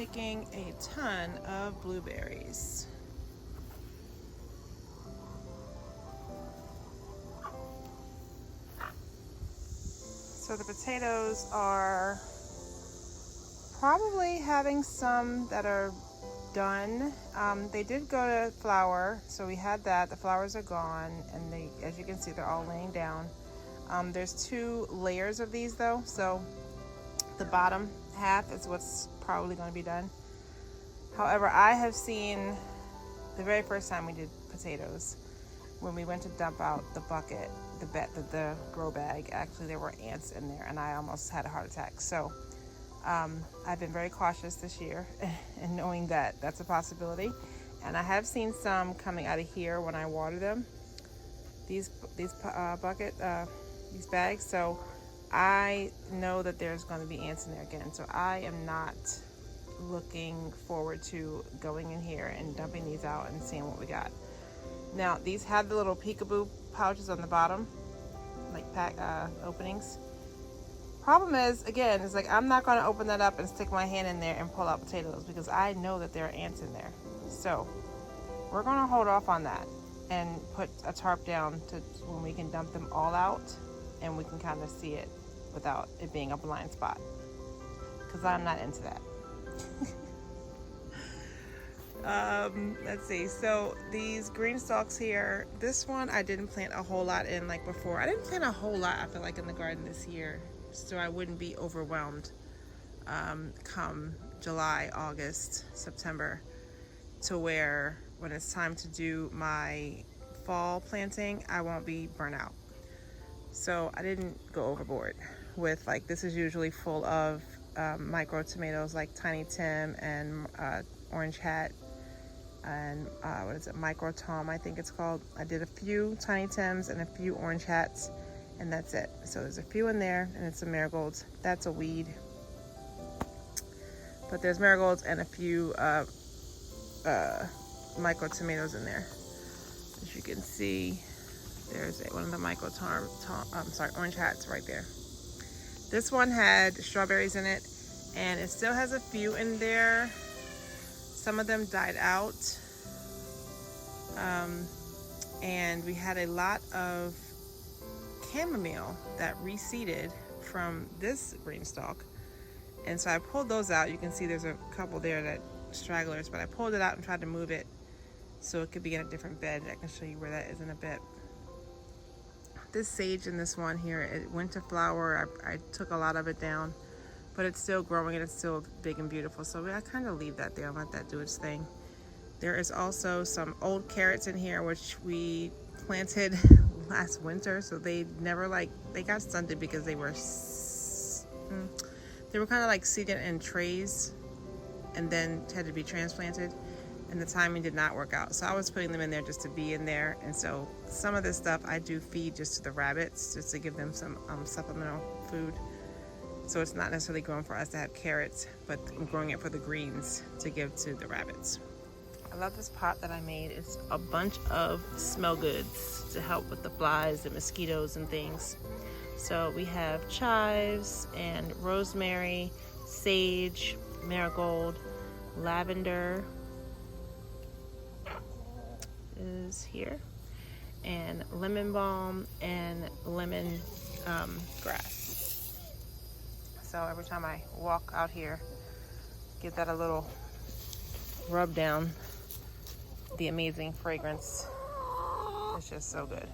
picking a ton of blueberries. So the potatoes are probably having some that are done. They did go to flower, so we had that. The flowers are gone, and they, as you can see, they're all laying down. There's 2 layers of these though, so the bottom half is what's probably going to be done. However, I have seen the very first time we did potatoes, when we went to dump out the bucket, the grow bag, actually there were ants in there, and I almost had a heart attack. So I've been very cautious this year and knowing that that's a possibility. And I have seen some coming out of here when I water them, these bags. So I know that there's going to be ants in there again. So I am not looking forward to going in here and dumping these out and seeing what we got. Now these have the little peekaboo pouches on the bottom, like pack openings. Problem is, again, it's like I'm not going to open that up and stick my hand in there and pull out potatoes because I know that there are ants in there. So we're going to hold off on that and put a tarp down to when we can dump them all out and we can kind of see it without it being a blind spot, because I'm not into that. Let's see, so these green stalks here, this one I didn't plant a whole lot in like before. I didn't plant a whole lot, I feel like, in the garden this year, so I wouldn't be overwhelmed come July, August, September, to where when it's time to do my fall planting, I won't be burnt out. So I didn't go overboard with, like, this is usually full of micro tomatoes like Tiny Tim and Orange Hat and what is it, Micro Tom, I think it's called. I did a few Tiny Tims and a few Orange Hats, and that's it. So there's a few in there, and it's a marigolds. That's a weed, but there's marigolds and a few micro tomatoes in there. As you can see, there's one of the micro Orange Hats right there. This one had strawberries in it, and it still has a few in there. Some of them died out, and we had a lot of chamomile that reseeded from this green stalk, and so I pulled those out. You can see there's a couple there that stragglers, but I pulled it out and tried to move it so it could be in a different bed. I can show you where that is in a bit. This sage in this one here, it went to flower. I took a lot of it down, but it's still growing and it's still big and beautiful. So I kind of leave that there and let that do its thing. There is also some old carrots in here, which we planted last winter. So they never they got stunted because they were kind of like seeded in trays and then had to be transplanted. And the timing did not work out. So I was putting them in there just to be in there. And so some of this stuff I do feed just to the rabbits, just to give them some supplemental food. So it's not necessarily growing for us to have carrots, but I'm growing it for the greens to give to the rabbits. I love this pot that I made. It's a bunch of smell goods to help with the flies and mosquitoes and things. So we have chives and rosemary, sage, marigold, lavender is here, and lemon balm and lemon grass. So every time I walk out here, give that a little rub down. The amazing fragrance. It's just so good.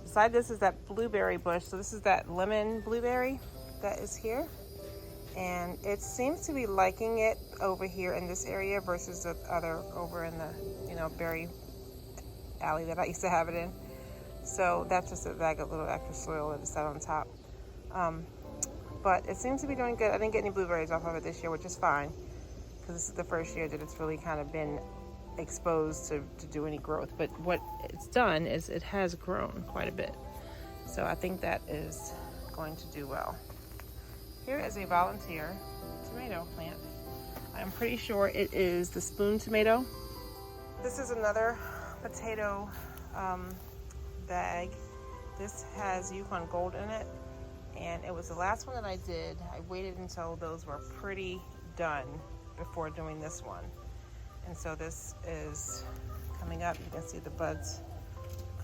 Beside this is that blueberry bush. So this is that lemon blueberry that is here. And it seems to be liking it over here in this area versus the other over in the, berry alley that I used to have it in. So that's just a bag of little extra soil that is set on top. But it seems to be doing good. I didn't get any blueberries off of it this year, which is fine, because this is the first year that it's really kind of been exposed to do any growth. But what it's done is it has grown quite a bit. So I think that is going to do well. Here is a volunteer tomato plant. I'm pretty sure it is the spoon tomato. This is another potato bag. This has Yukon Gold in it, and it was the last one that I did. I waited until those were pretty done before doing this one. And so this is coming up. You can see the buds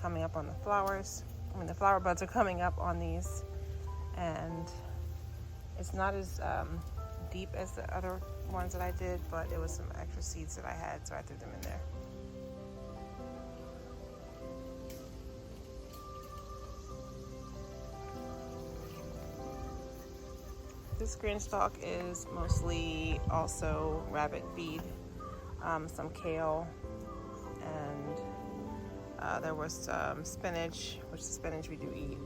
coming up on the flowers. I mean, the flower buds are coming up on these, and it's not as deep as the other ones that I did, but it was some extra seeds that I had, so I threw them in there. This green stalk is mostly also rabbit feed, some kale, and there was some spinach, which the spinach we do eat,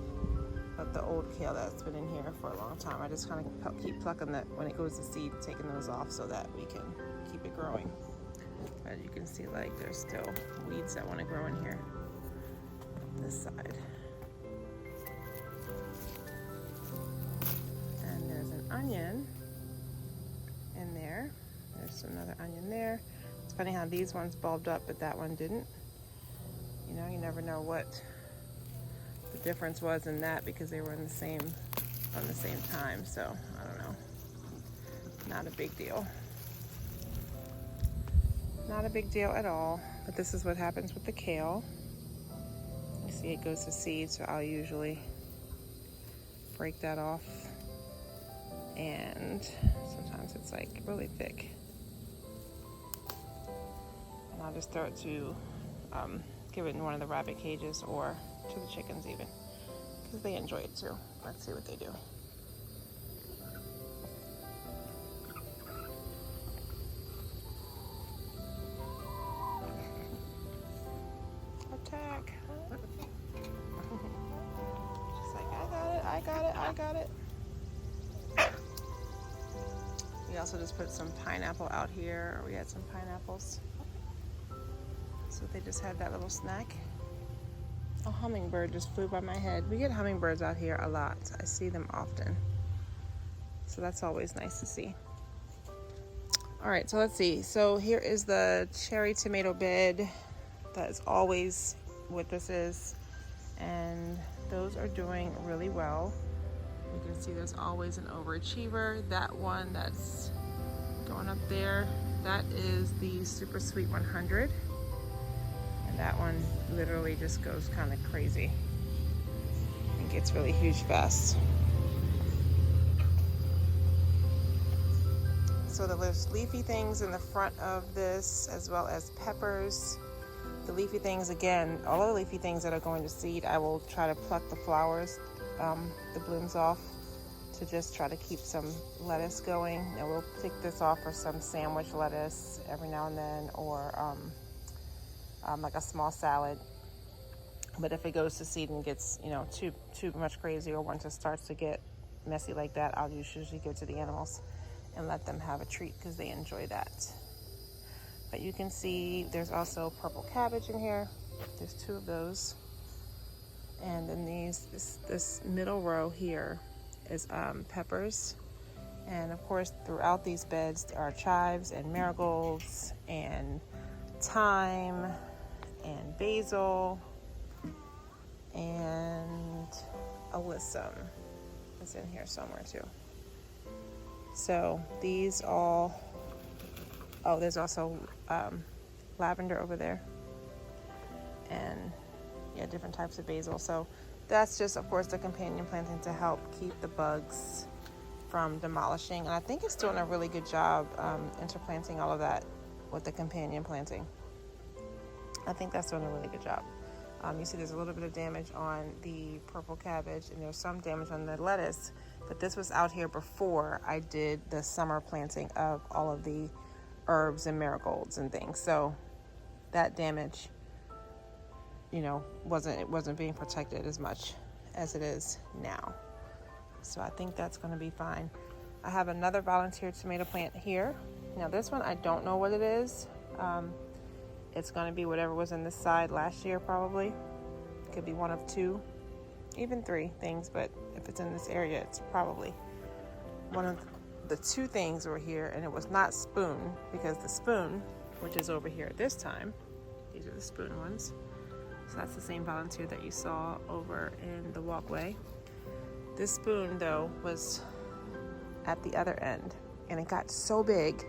but the old kale that's been in here for a long time, I just kind of keep plucking that when it goes to seed, taking those off so that we can keep it growing. But you can see, like, there's still weeds that want to grow in here, this side. And there's an onion in there. There's another onion there. It's funny how these ones bulbed up, but that one didn't. You know, you never know what the difference was in that because they were in the same time. So I don't know. Not a big deal. Not a big deal at all. But this is what happens with the kale. You see, it goes to seed, so I'll usually break that off. And sometimes it's like really thick. And I'll just throw it to give it in one of the rabbit cages or to the chickens even, because they enjoy it too. Let's see what they do. Attack. She's like, I got it. We also just put some pineapple out here. We had some pineapples. So they just had that little snack. A hummingbird just flew by my head. We get hummingbirds out here a lot. I see them often. So that's always nice to see. All right, so let's see. So here is the cherry tomato bed. That is always what this is. And those are doing really well. You can see there's always an overachiever. That one that's going up there, that is the Super Sweet 100. And that one literally just goes kind of crazy and gets really huge fast. So there's leafy things in the front of this, as well as peppers. The leafy things, again, all of the leafy things that are going to seed, I will try to pluck the flowers, the blooms off, to just try to keep some lettuce going. And we'll pick this off for some sandwich lettuce every now and then, or like a small salad. But if it goes to seed and gets, you know, too much crazy, or once it starts to get messy like that, I'll usually give it to the animals and let them have a treat because they enjoy that. But you can see there's also purple cabbage in here. There's 2 of those. And then this middle row here is peppers. And of course, throughout these beds there are chives and marigolds and thyme and basil and alyssum is in here somewhere too. So these all, oh, there's also lavender over there, and yeah, different types of basil. So that's just, of course, the companion planting to help keep the bugs from demolishing. And I think it's doing a really good job interplanting all of that with the companion planting. I think that's doing a really good job. You see there's a little bit of damage on the purple cabbage, and there's some damage on the lettuce, but this was out here before I did the summer planting of all of the herbs and marigolds and things. So that damage, you know, wasn't being protected as much as it is now. So I think that's going to be fine. I have another volunteer tomato plant here. Now this one, I don't know what it is. It's going to be whatever was in this side last year, probably. It could be one of 2, even 3 things, but if it's in this area, it's probably one of the 2 things over here. And it was not spoon, because the spoon, which is over here at this time, these are the spoon ones. So that's the same volunteer that you saw over in the walkway. This spoon, though, was at the other end, and it got so big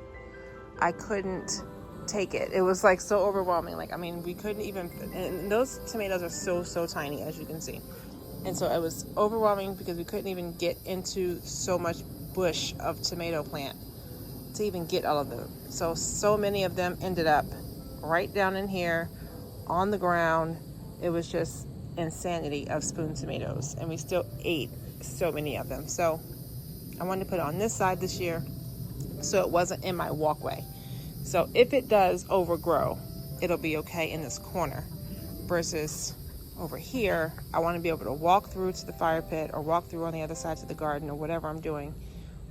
I couldn't take it. It was like so overwhelming. Like, I mean, we couldn't even, and those tomatoes are so tiny, as you can see. And so it was overwhelming because we couldn't even get into so much bush of tomato plant to even get all of them. So many of them ended up right down in here on the ground. It was just insanity of spoon tomatoes, and we still ate so many of them. So I wanted to put it on this side this year so it wasn't in my walkway. So if it does overgrow, it'll be okay in this corner, versus over here, I want to be able to walk through to the fire pit or walk through on the other side to the garden or whatever I'm doing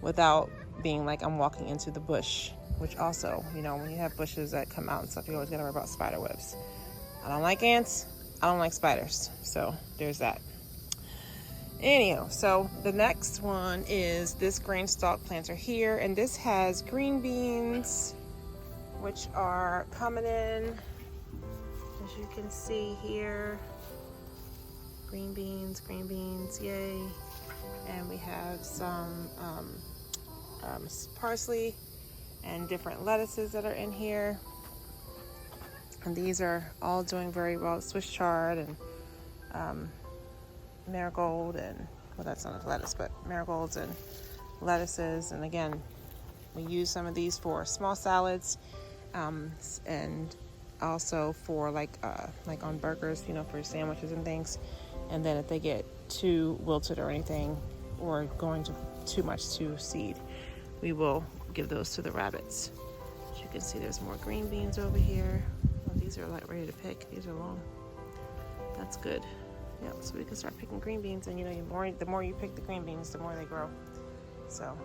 without being like I'm walking into the bush, which also, you know, when you have bushes that come out and stuff, you always got to worry about spider webs. I don't like ants. I don't like spiders. So there's that. Anyhow, so the next one is this grain stalk planter here, and this has green beans, which are coming in, as you can see here. Green beans, yay. And we have some parsley and different lettuces that are in here. And these are all doing very well. Swiss chard and marigold, and, well, that's not a lettuce, but marigolds and lettuces. And again, we use some of these for small salads, and also for like on burgers, you know, for sandwiches and things. And then if they get too wilted or anything, or going to too much to seed, we will give those to the rabbits. As you can see, there's more green beans over here. Well, these are like ready to pick. These are long. That's good. Yeah, so we can start picking green beans, and you know, the more you pick the green beans, the more they grow. So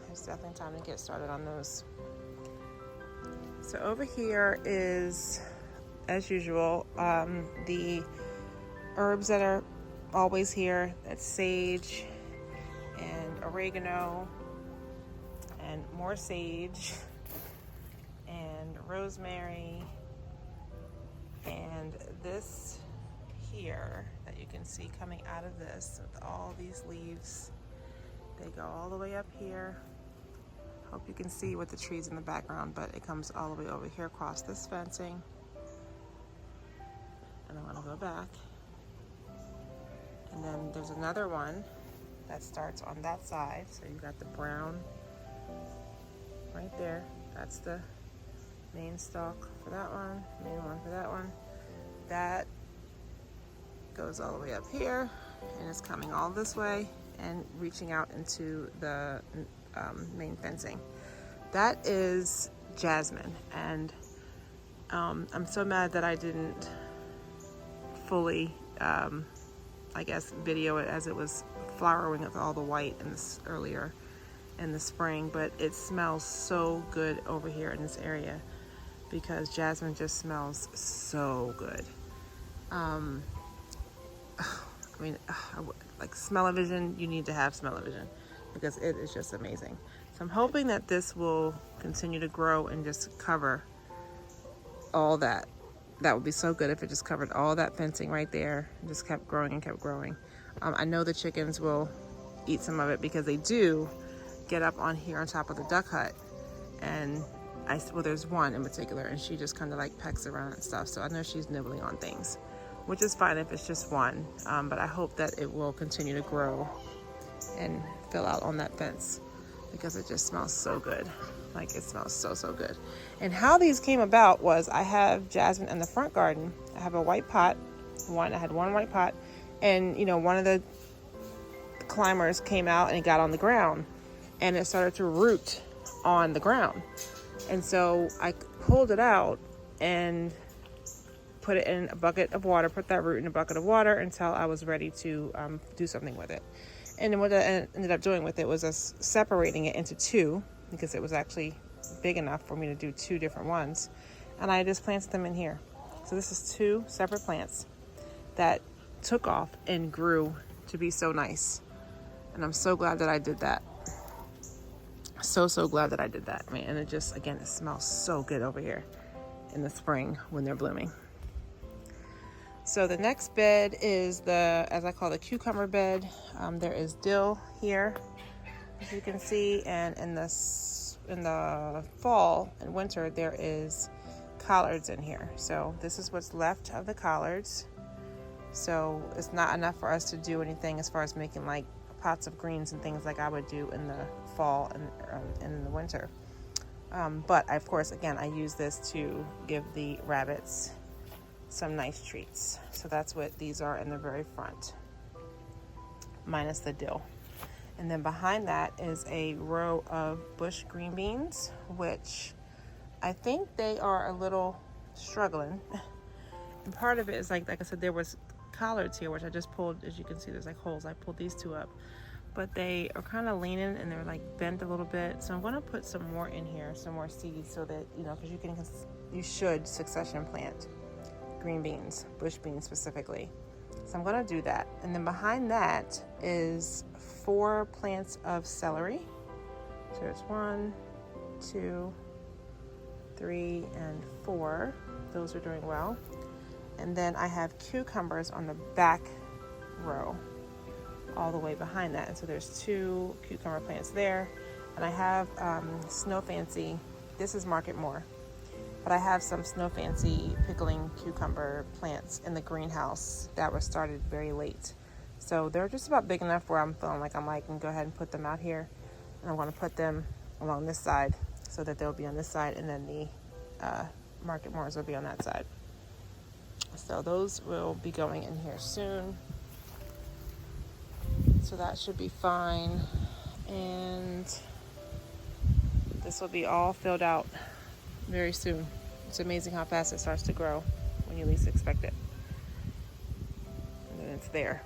there's definitely time to get started on those. So over here is, as usual, the herbs that are always here. That's sage and oregano and more sage and rosemary, and this here that you can see coming out of this with all these leaves. They go all the way up here. Hope you can see with the trees in the background, but it comes all the way over here across this fencing. And I'm gonna go back. And then there's another one that starts on that side. So you got the brown right there. That's the main stalk for that one, main one for that one. That goes all the way up here, and it's coming all this way and reaching out into the main fencing. That is jasmine, and I'm so mad that I didn't fully I guess video it as it was flowering with all the white in this earlier in the spring, but it smells so good over here in this area because jasmine just smells so good. I mean, like smell-o-vision, you need to have smell-o-vision because it is just amazing. So I'm hoping that this will continue to grow and just cover all that. That would be so good if it just covered all that fencing right there and just kept growing and kept growing. I know the chickens will eat some of it because they do get up on here on top of the duck hut. And well, there's one in particular, and she just kind of like pecks around and stuff. So I know she's nibbling on things, which is fine if it's just one. But I hope that it will continue to grow and fill out on that fence because it just smells so good. Like, it smells so good. And how these came about was I have jasmine in the front garden. I have a white pot. I had one white pot, and you know, one of the climbers came out and it got on the ground, and it started to root on the ground. And so I pulled it out and put it in a bucket of water, put that root in a bucket of water until I was ready to do something with it. And then what I ended up doing with it was just separating it into two, because it was actually big enough for me to do two different ones. And I just planted them in here. So this is two separate plants that took off and grew to be so nice. And I'm so glad that I did that. So glad that I did that. I mean, and it just, again, it smells so good over here in the spring when they're blooming. So the next bed is the, as I call the cucumber bed. There is dill here, as you can see, and in this the fall and winter, there is collards in here. So this is what's left of the collards. So it's not enough for us to do anything as far as making like pots of greens and things like I would do in the fall and in the winter. But of course, again, I use this to give the rabbits some nice treats. So that's what these are in the very front, minus the dill. And then behind that is a row of bush green beans, which I think they are a little struggling. And part of it is like I said, there was collards here, which I just pulled. As you can see, there's like holes. I pulled these two up, but they are kind of leaning and they're like bent a little bit. So I'm going to put some more in here, some more seeds, so that, you know, because you should succession plant green beans, bush beans specifically. So I'm going to do that. And then behind that is 4 plants of celery. So it's 1, 2, 3, and 4. Those are doing well. And then I have cucumbers on the back row, all the way behind that. And so there's 2 cucumber plants there. And I have Snow Fancy. This is Market More. But I have some Snow Fancy pickling cucumber plants in the greenhouse that were started very late. So they're just about big enough where I'm feeling like I can go ahead and put them out here. And I'm going to put them along this side so that they'll be on this side, and then the Market Moors will be on that side. So those will be going in here soon. So that should be fine. And this will be all filled out very soon. It's amazing how fast it starts to grow when you least expect it. And then it's there.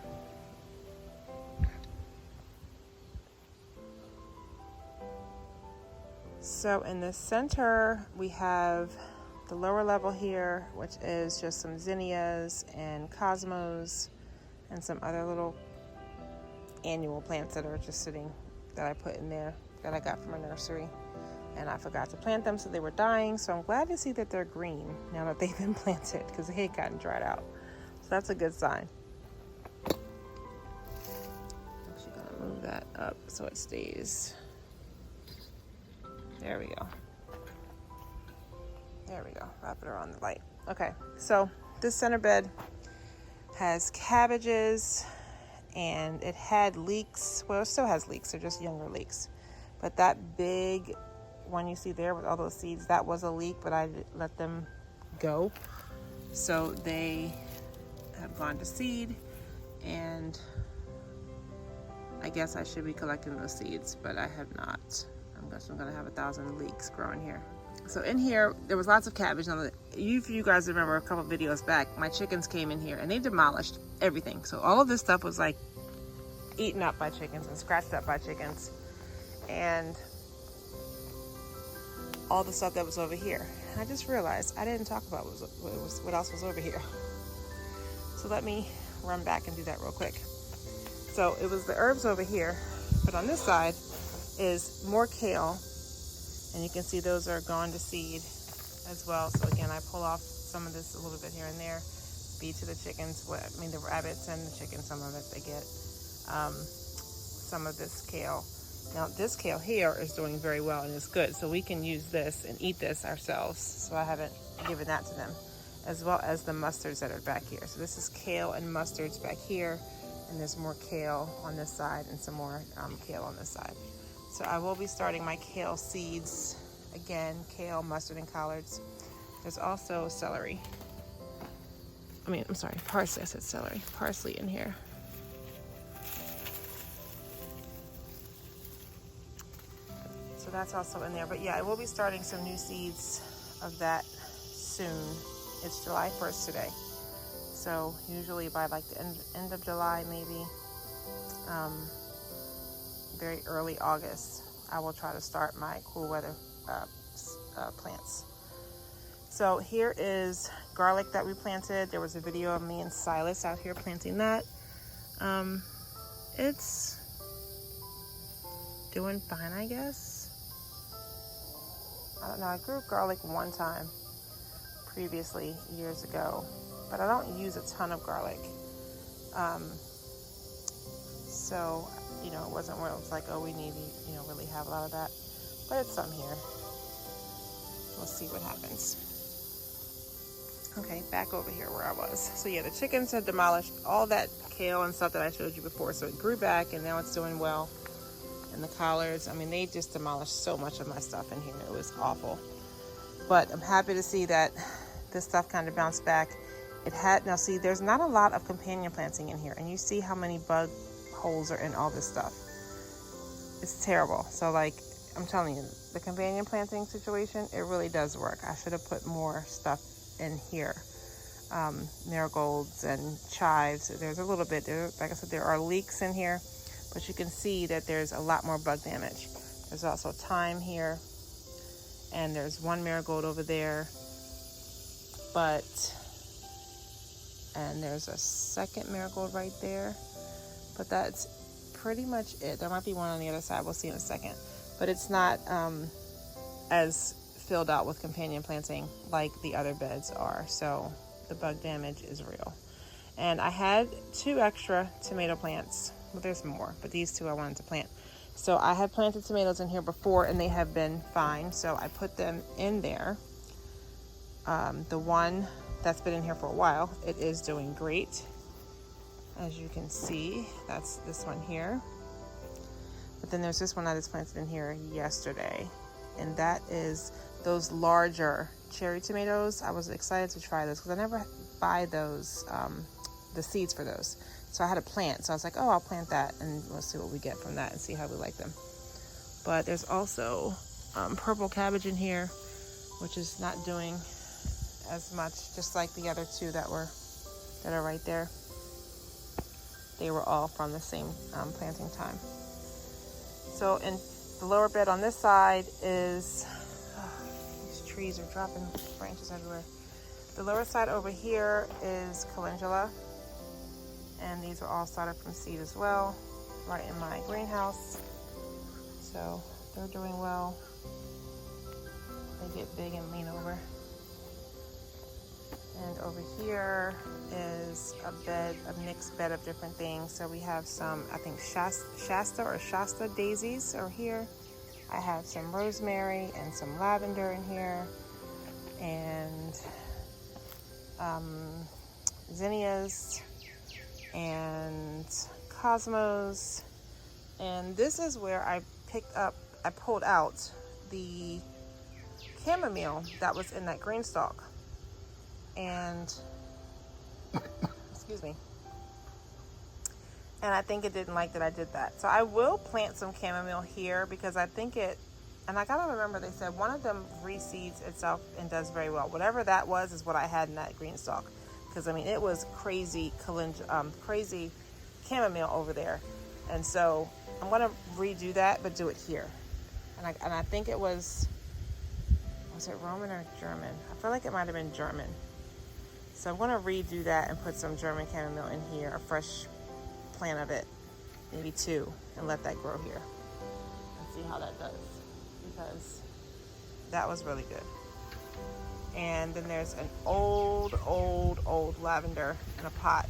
So in the center, we have the lower level here, which is just some zinnias and cosmos and some other little annual plants that are just sitting, that I put in there, that I got from a nursery. And I forgot to plant them, so they were dying. So I'm glad to see that they're green now that they've been planted, because they had gotten dried out. So that's a good sign. I'm actually gonna move that up so it stays. There we go. There we go. Wrap it around the light. Okay, so this center bed has cabbages, and it had leeks. Well, it still has leeks. They're just younger leeks. But that big one you see there with all those seeds, that was a leek, but I let them go. So they have gone to seed, and I guess I should be collecting those seeds, but I have not. I guess I'm gonna have 1,000 leeks growing here. So in here, there was lots of cabbage. Now, if you guys remember a couple videos back, my chickens came in here and they demolished everything. So all of this stuff was like eaten up by chickens and scratched up by chickens. And all the stuff that was over here. And I just realized I didn't talk about what else was over here. So let me run back and do that real quick. So it was the herbs over here, but on this side is more kale. And you can see those are gone to seed as well. So again, I pull off some of this a little bit here and there, feed to the chickens, the rabbits and the chickens, some of it they get. Some of this kale. Now this kale here is doing very well and it's good. So we can use this and eat this ourselves. So I haven't given that to them, as well as the mustards that are back here. So this is kale and mustards back here. And there's more kale on this side and some more kale on this side. So I will be starting my kale seeds again, kale, mustard, and collards. There's also celery. Parsley. I said celery. Parsley in here. So that's also in there. But yeah, I will be starting some new seeds of that soon. It's July 1st today. So usually by like the end of July, maybe very early August, I will try to start my cool weather plants. So here is garlic that we planted. There was a video of me and Silas out here planting that. It's doing fine, I guess. I don't know. I grew garlic one time previously years ago, but I don't use a ton of garlic. So, it wasn't where it was like, oh, we need to, really have a lot of that. but it's some here. We'll see what happens. Okay, back over here where I was. So yeah, the chickens had demolished all that kale and stuff that I showed you before. So it grew back and now it's doing well. And the collards, I mean, they just demolished so much of my stuff in here. It was awful. But I'm happy to see that this stuff kind of bounced back. It had, now see, there's not a lot of companion planting in here. And you see how many bug holes are in all this stuff. It's terrible. So like, I'm telling you, the companion planting situation, it really does work. I should have put more stuff in here. Marigolds and chives. There's a little bit there. Like I said, there are leeks in here, but you can see that there's a lot more bug damage. There's also thyme here, and there's one marigold over there, and there's a second marigold right there, but that's pretty much it. There might be one on the other side. We'll see in a second, but it's not as filled out with companion planting like the other beds are. So the bug damage is real. And I had 2 extra tomato plants. Well, there's more, but these 2 I wanted to plant. So I had planted tomatoes in here before and they have been fine. So I put them in there. The one that's been in here for a while, it is doing great. As you can see, that's this one here. But then there's this one that is planted in here yesterday. And that is those larger cherry tomatoes. I was excited to try those because I never buy those, the seeds for those. So I had a plant. So I was like, oh, I'll plant that and we'll see what we get from that and see how we like them. But there's also purple cabbage in here, which is not doing as much, just like the other 2 that are right there. They were all from the same planting time. So in the lower bed on this side is, these trees are dropping branches everywhere. The lower side over here is calendula. And these are all started from seed as well, right in my greenhouse. So they're doing well. They get big and lean over. And over here is a mixed bed of different things. So we have some, I think, Shasta daisies are here. I have some rosemary and some lavender in here. And zinnias and cosmos. And this is where I pulled out the chamomile that was in that green stalk. And excuse me. And I think it didn't like that I did that. So I will plant some chamomile here because I think it, and I gotta remember they said one of them reseeds itself and does very well. Whatever that was is what I had in that green stalk. Because I mean, it was crazy chamomile over there. And so I'm gonna redo that, but do it here. And I think it was it Roman or German? I feel like it might have been German. So I'm gonna redo that and put some German chamomile in here, a fresh plant of it, maybe 2, and let that grow here and see how that does, because that was really good. And then there's an old lavender in a pot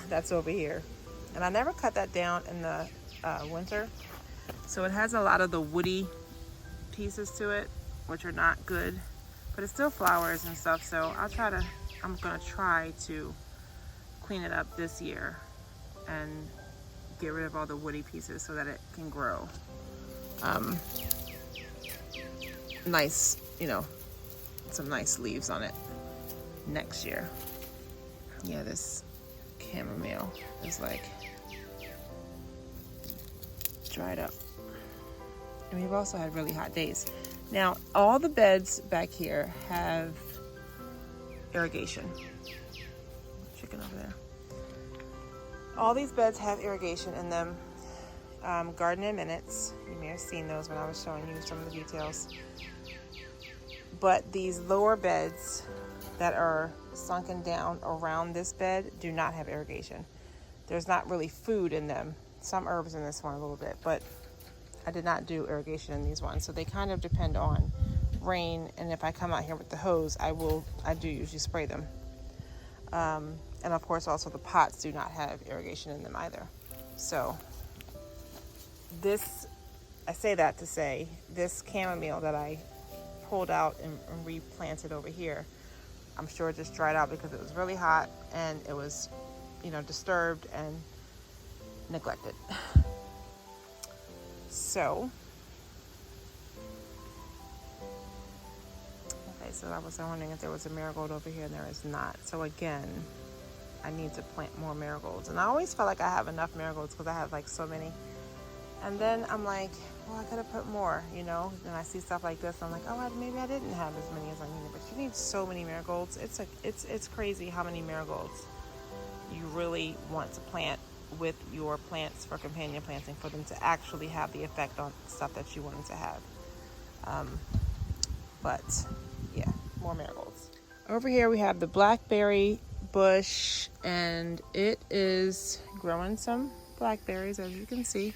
that's over here, and I never cut that down in the winter, so it has a lot of the woody pieces to it, which are not good, but it still flowers and stuff. So I'm gonna try to clean it up this year and get rid of all the woody pieces so that it can grow nice, some nice leaves on it next year. Yeah, this chamomile is like dried up. And we've also had really hot days. Now, all the beds back here have irrigation. Chicken over there. All these beds have irrigation in them. Garden in Minutes. You may have seen those when I was showing you some of the details. But these lower beds that are sunken down around this bed do not have irrigation. There's not really food in them. Some herbs in this one a little bit, but I did not do irrigation in these ones. So they kind of depend on rain, and if I come out here with the hose, I do usually spray them. And of course also the pots do not have irrigation in them either. So this I say that to say this chamomile that I pulled out and replanted over here, I'm sure it just dried out because it was really hot and it was, disturbed and neglected. So, okay, so I was wondering if there was a marigold over here, and there is not. So again, I need to plant more marigolds. And I always felt like I have enough marigolds because I have like so many. And then I'm like, well, I could have put more, And I see stuff like this, and I'm like, oh, maybe I didn't have as many as I needed. But you need so many marigolds. It's crazy how many marigolds you really want to plant with your plants for companion planting, for them to actually have the effect on stuff that you want them to have. But yeah, more marigolds. Over here we have the blackberry bush, and it is growing some blackberries, as you can see.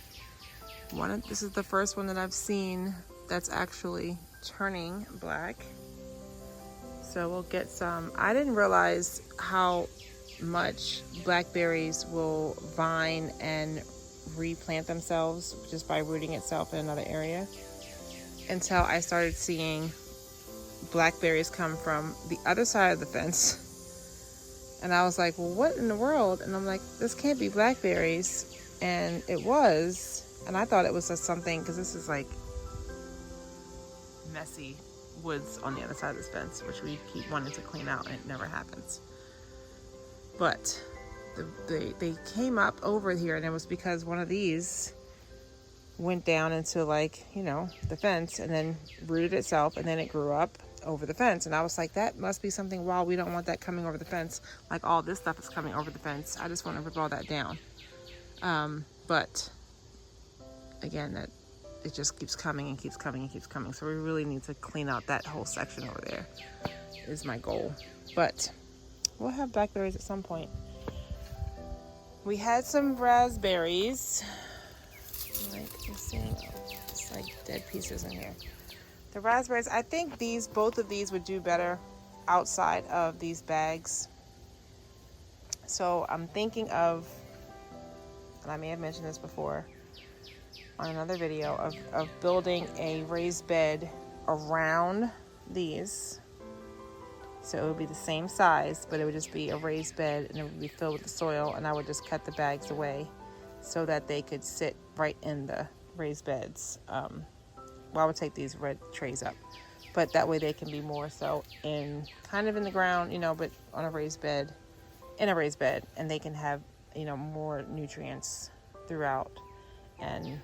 This is the first one that I've seen that's actually turning black. So we'll get some. I didn't realize how much blackberries will vine and replant themselves just by rooting itself in another area, until I started seeing blackberries come from the other side of the fence. And I was like, well, what in the world? And I'm like, this can't be blackberries. And it was. And I thought it was just something, because this is like messy woods on the other side of this fence, which we keep wanting to clean out, and it never happens. But they came up over here, and it was because one of these went down into the fence and then rooted itself, and then it grew up over the fence. And I was like, that must be something wild. We don't want that coming over the fence. Like all this stuff is coming over the fence. I just want to rip all that down. But again, that it just keeps coming and keeps coming and keeps coming. So we really need to clean out that whole section over there, is my goal. But we'll have blackberries at some point. We had some raspberries. Like you're seeing, it's like dead pieces in here. The raspberries, I think both of these would do better outside of these bags. So I'm thinking of, and I may have mentioned this before on another video, of building a raised bed around these. So it would be the same size, but it would just be a raised bed, and it would be filled with the soil, and I would just cut the bags away so that they could sit right in the raised beds. Well, I would take these red trays up, but that way they can be more so in the ground, but on a raised bed, and they can have, more nutrients throughout, and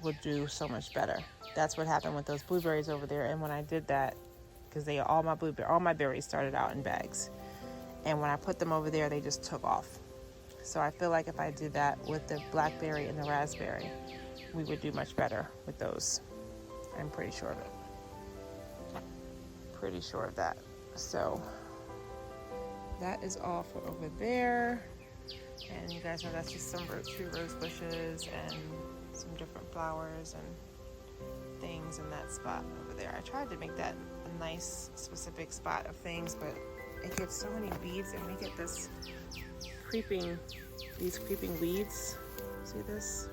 will do so much better. That's what happened with those blueberries over there. And when I did that, because all my berries started out in bags, and when I put them over there, they just took off. So I feel like if I did that with the blackberry and the raspberry, we would do much better with those. I'm pretty sure of it. Pretty sure of that. So that is all for over there. And you guys know that's just two rose bushes and some different flowers and things in that spot over there. I tried to make that a nice specific spot of things, but it gets so many weeds, and we get these creeping weeds. See this?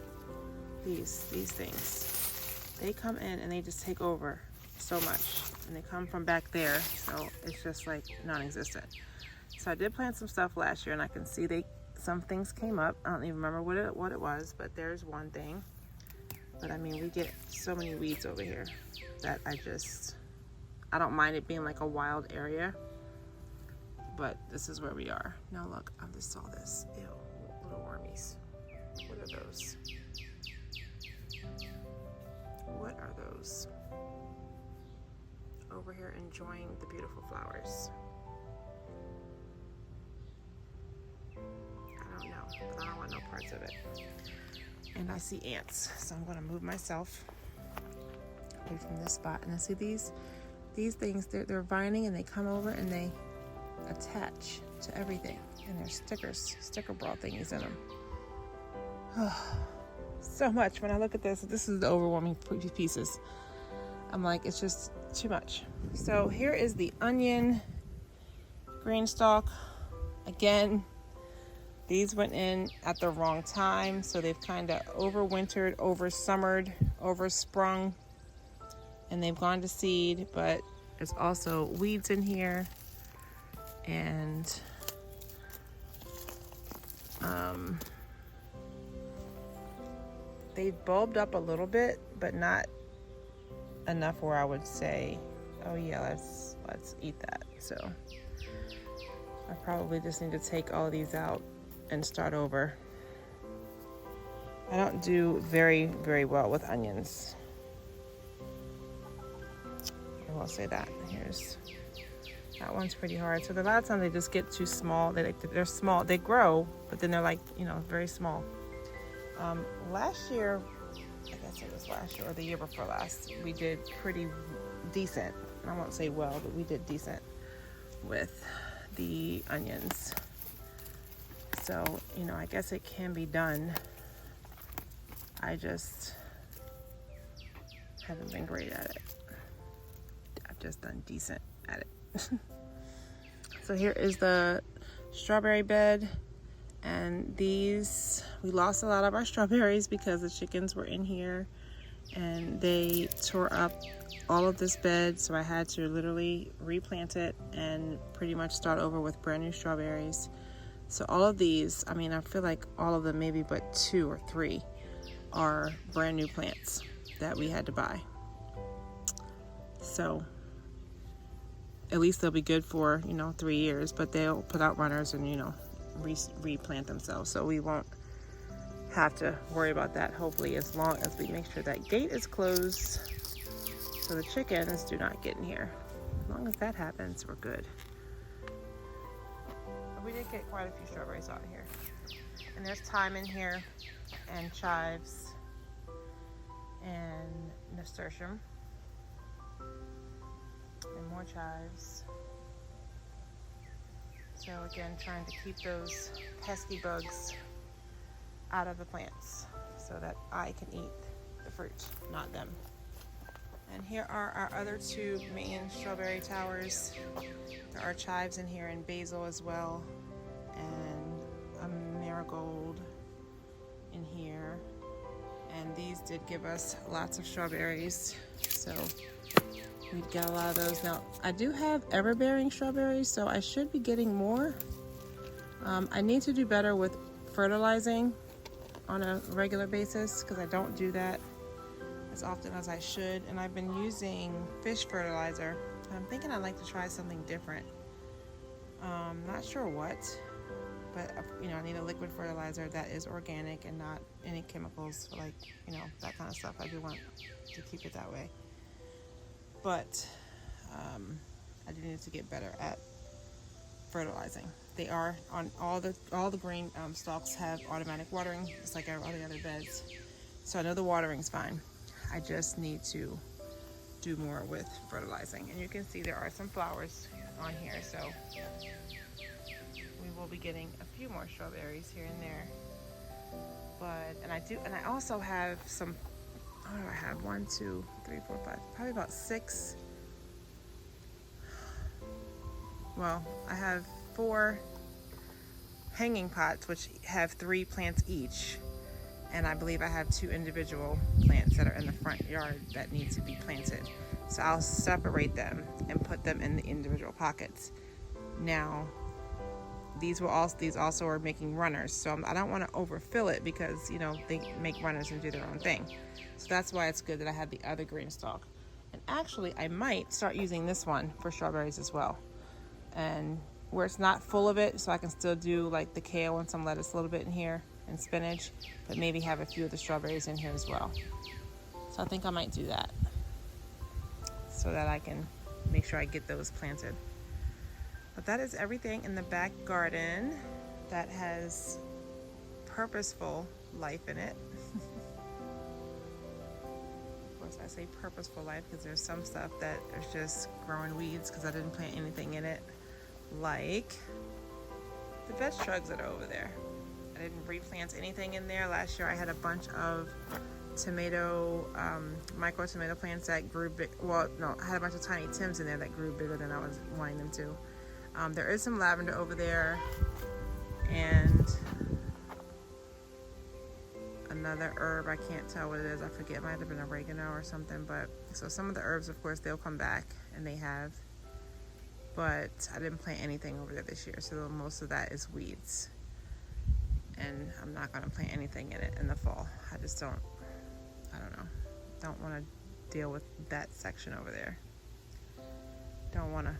These things. They come in and they just take over so much, and they come from back there, so it's just like non-existent. So I did plant some stuff last year, and I can see some things came up. I don't even remember what it was, but there's one thing. But I mean, we get so many weeds over here that I don't mind it being like a wild area, but this is where we are. Now look, I just saw this. Ew, little wormies. What are those? What are those? Over here enjoying the beautiful flowers. I don't know, but I don't want no parts of it. And I see ants, so I'm going to move myself away from this spot. And I see these things, they're vining, and they come over and they attach to everything. And there's sticker ball thingies in them. Oh, so much. When I look at this is the overwhelming pieces. I'm like, it's just too much. So here is the onion green stalk. Again, These went in at the wrong time, so they've kind of overwintered, oversummered, oversprung, and they've gone to seed, but there's also weeds in here, and they've bulbed up a little bit, but not enough where I would say, oh yeah, let's eat that. So I probably just need to take all of these out and start over. I don't do very, very well with onions. I will say that. That one's pretty hard. So a lot of times they just get too small. They're small. They grow, but then they're like, very small. Last year, I guess it was last year or the year before last, we did pretty decent. I won't say well, but we did decent with the onions. So, I guess it can be done. I just haven't been great at it. I've just done decent at it. So here is the strawberry bed. And these, we lost a lot of our strawberries because the chickens were in here and they tore up all of this bed. So I had to literally replant it and pretty much start over with brand new strawberries. So all of these, I feel like all of them, maybe but 2 or 3 are brand new plants that we had to buy. So at least they'll be good for, 3 years, but they'll put out runners and, replant themselves, so we won't have to worry about that, hopefully, as long as we make sure that gate is closed so the chickens do not get in here. As long as that happens, we're good. But we did get quite a few strawberries out of here, and there's thyme in here, and chives, and nasturtium, and more chives. So again, trying to keep those pesky bugs out of the plants so that I can eat the fruit, not them. And here are our other 2 main strawberry towers. There are chives in here and basil as well, and a marigold in here. And these did give us lots of strawberries, so we got a lot of those. Now, I do have ever-bearing strawberries, so I should be getting more. I need to do better with fertilizing on a regular basis because I don't do that as often as I should. And I've been using fish fertilizer. I'm thinking I'd like to try something different. Not sure what, but I need a liquid fertilizer that is organic and not any chemicals, like that kind of stuff. I do want to keep it that way. But I do need to get better at fertilizing. They are on all the green stalks have automatic watering, just like all the other beds. So I know the watering's fine. I just need to do more with fertilizing. And you can see there are some flowers on here, so we will be getting a few more strawberries here and there. And I also have some. What do I have? 1, 2, 3, 4, 5, probably about 6. Well, I have 4 hanging pots, which have 3 plants each. And I believe I have 2 individual plants that are in the front yard that need to be planted. So I'll separate them and put them in the individual pockets. Now, these also are making runners, so I don't want to overfill it because they make runners and do their own thing. So that's why it's good that I have the other green stalk. And actually, I might start using this one for strawberries as well. And where it's not full of it, so I can still do like the kale and some lettuce a little bit in here and spinach, but maybe have a few of the strawberries in here as well. So I think I might do that so that I can make sure I get those planted. But that is everything in the back garden that has purposeful life in it. Of course, I say purposeful life because there's some stuff that is just growing weeds because I didn't plant anything in it. Like the veg shrugs that are over there. I didn't replant anything in there. Last year I had a bunch of micro tomato plants that grew big. Well, no, I had a bunch of tiny Tims in there that grew bigger than I was wanting them to. There is some lavender over there, and another herb. I can't tell what it is. I forget. It might have been oregano or something. But so some of the herbs, of course, they'll come back, and they have. But I didn't plant anything over there this year, so most of that is weeds. And I'm not going to plant anything in it in the fall. I just don't want to deal with that section over there. Don't want to.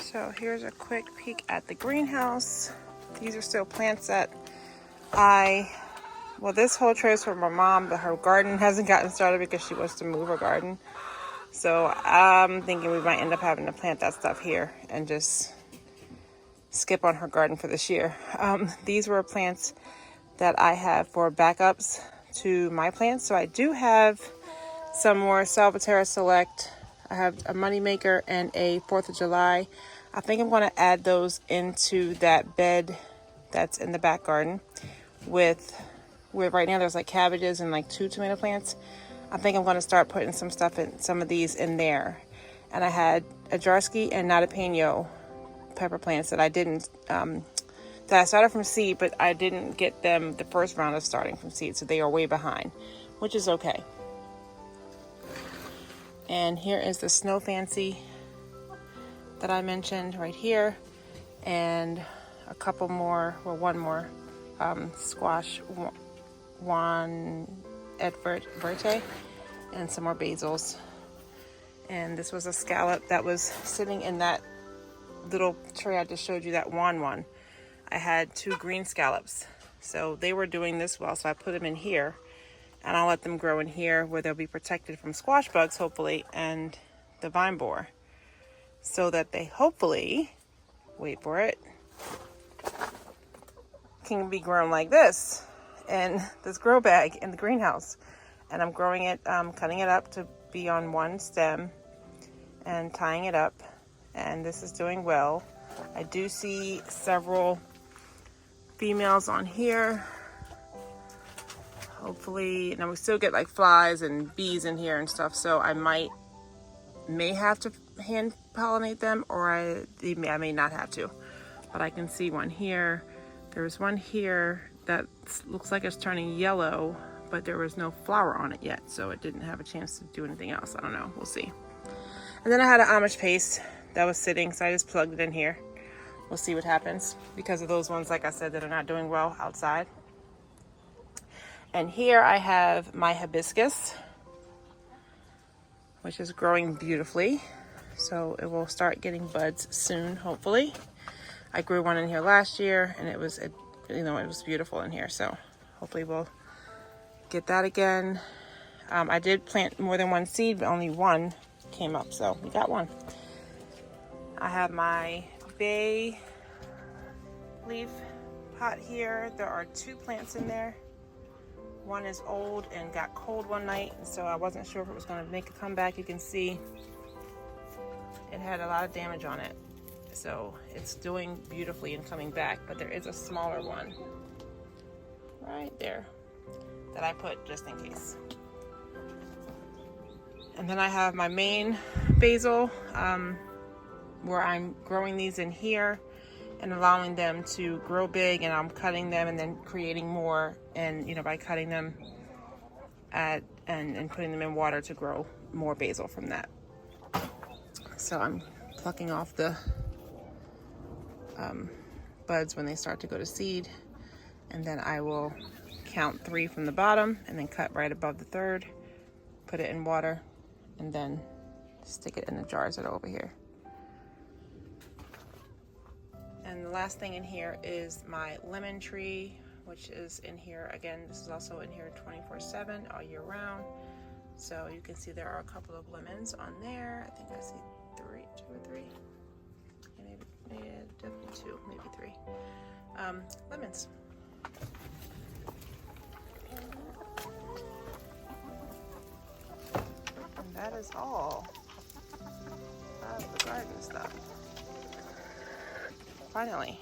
So here's a quick peek at the greenhouse. These are still plants that this whole tray is for my mom, but her garden hasn't gotten started because she wants to move her garden. So I'm thinking we might end up having to plant that stuff here and just skip on her garden for this year. These were plants that I have for backups to my plants. So I do have some more Salvatore Select. I have a Moneymaker and a 4th of July. I think I'm going to add those into that bed that's in the back garden with right now there's like cabbages and like 2 tomato plants. I think I'm going to start putting some of these in there. And I had a Jarsky and Notapeno pepper plants that I didn't, that I started from seed, but I didn't get them the first round of starting from seed. So they are way behind, which is okay. And here is the Snow Fancy that I mentioned right here, and a couple more, well, one more squash, Juan et Verte, and some more basils. And this was a scallop that was sitting in that little tray I just showed you, that Juan one. I had 2 green scallops, so they were doing this well, so I put them in here, and I'll let them grow in here where they'll be protected from squash bugs, hopefully, and the vine borer, so that they hopefully, wait for it, can be grown like this in this grow bag in the greenhouse. And I'm growing it, cutting it up to be on one stem and tying it up, and this is doing well. I do see several females on here. Hopefully, now we still get like flies and bees in here and stuff, so I may have to hand pollinate them, or I may not have to. But I can see one here. There's one here that looks like it's turning yellow, but there was no flower on it yet, so it didn't have a chance to do anything else. I don't know, we'll see. And then I had an Amish paste that was sitting, so I just plugged it in here. We'll see what happens because of those ones, like I said, that are not doing well outside. And here I have my hibiscus, which is growing beautifully. So it will start getting buds soon, hopefully. I grew one in here last year, and it was beautiful in here. So hopefully we'll get that again. I did plant more than one seed, but only one came up, so we got one. I have my bay leaf pot here. There are 2 plants in there. One is old and got cold one night, so I wasn't sure if it was going to make a comeback. You can see it had a lot of damage on it, so it's doing beautifully and coming back. But there is a smaller one right there that I put just in case. And then I have my main basil, where I'm growing these in here and allowing them to grow big, and I'm cutting them and then creating more, and by cutting them and putting them in water to grow more basil from that. So I'm plucking off the buds when they start to go to seed, and then I will count 3 from the bottom and then cut right above the 3rd, put it in water, and then stick it in the jars that are over here. And the last thing in here is my lemon tree, which is in here. Again, this is also in here 24/7 all year round. So you can see there are a couple of lemons on there. I think I see 2 or 3. Maybe definitely 2, maybe 3. Lemons. is all of the garden stuff. Finally.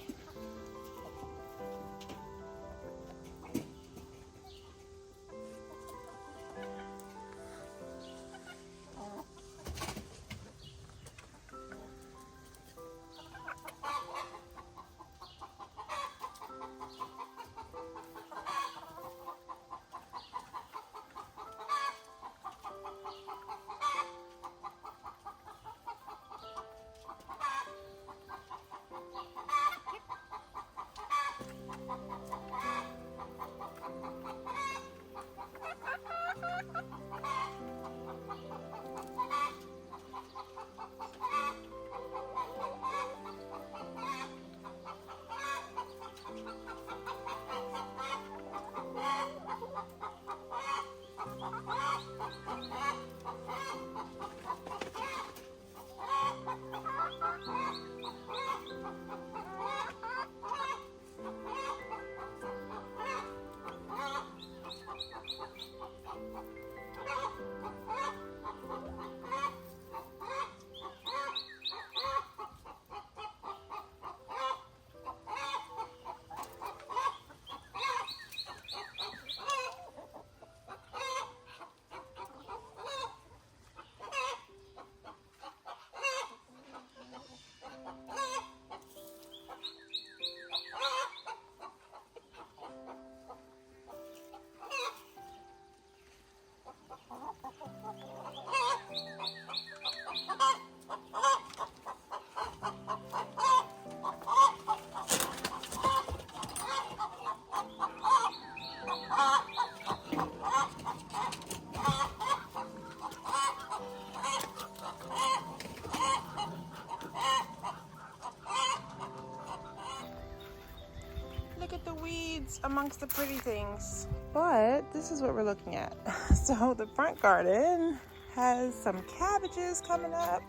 Look at the weeds amongst the pretty things. But this is what we're looking at. So the front garden has some cabbages coming up,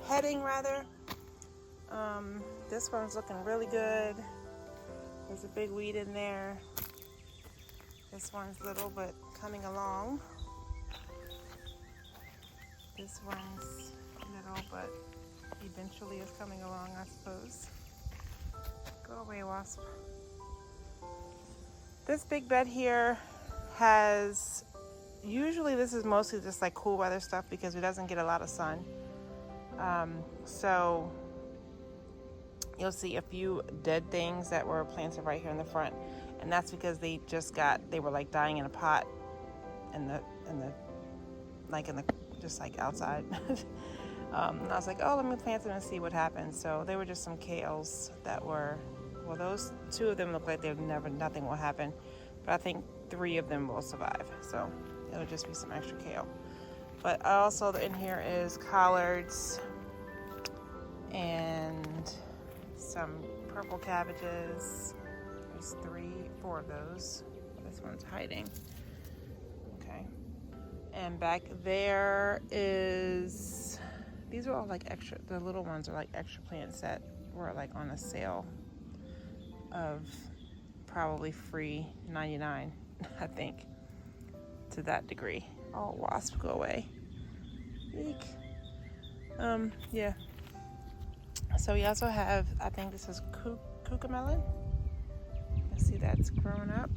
heading rather. This one's looking really good. There's a big weed in there. This one's little but coming along. This one's little but eventually is coming along, I suppose. Go away, wasp. This big bed here has, usually this is mostly just like cool weather stuff because it doesn't get a lot of sun. So you'll see a few dead things that were planted right here in the front, and that's because they were like dying in a pot just like outside. And I was like, oh, let me plant them and see what happens. So they were just some kales that were, well, those two of them look like nothing will happen, but I think 3 of them will survive. So it'll just be some extra kale. But also in here is collards and some purple cabbages. There's 4 of those. This one's hiding. Okay. And back there is, these are all like extra, the little ones are like extra plants that were like on a sale of probably free 99, I think, to that degree. Oh, wasp, go away. Eek. Yeah. So we also have, I think this is cucamelon. You see that's growing up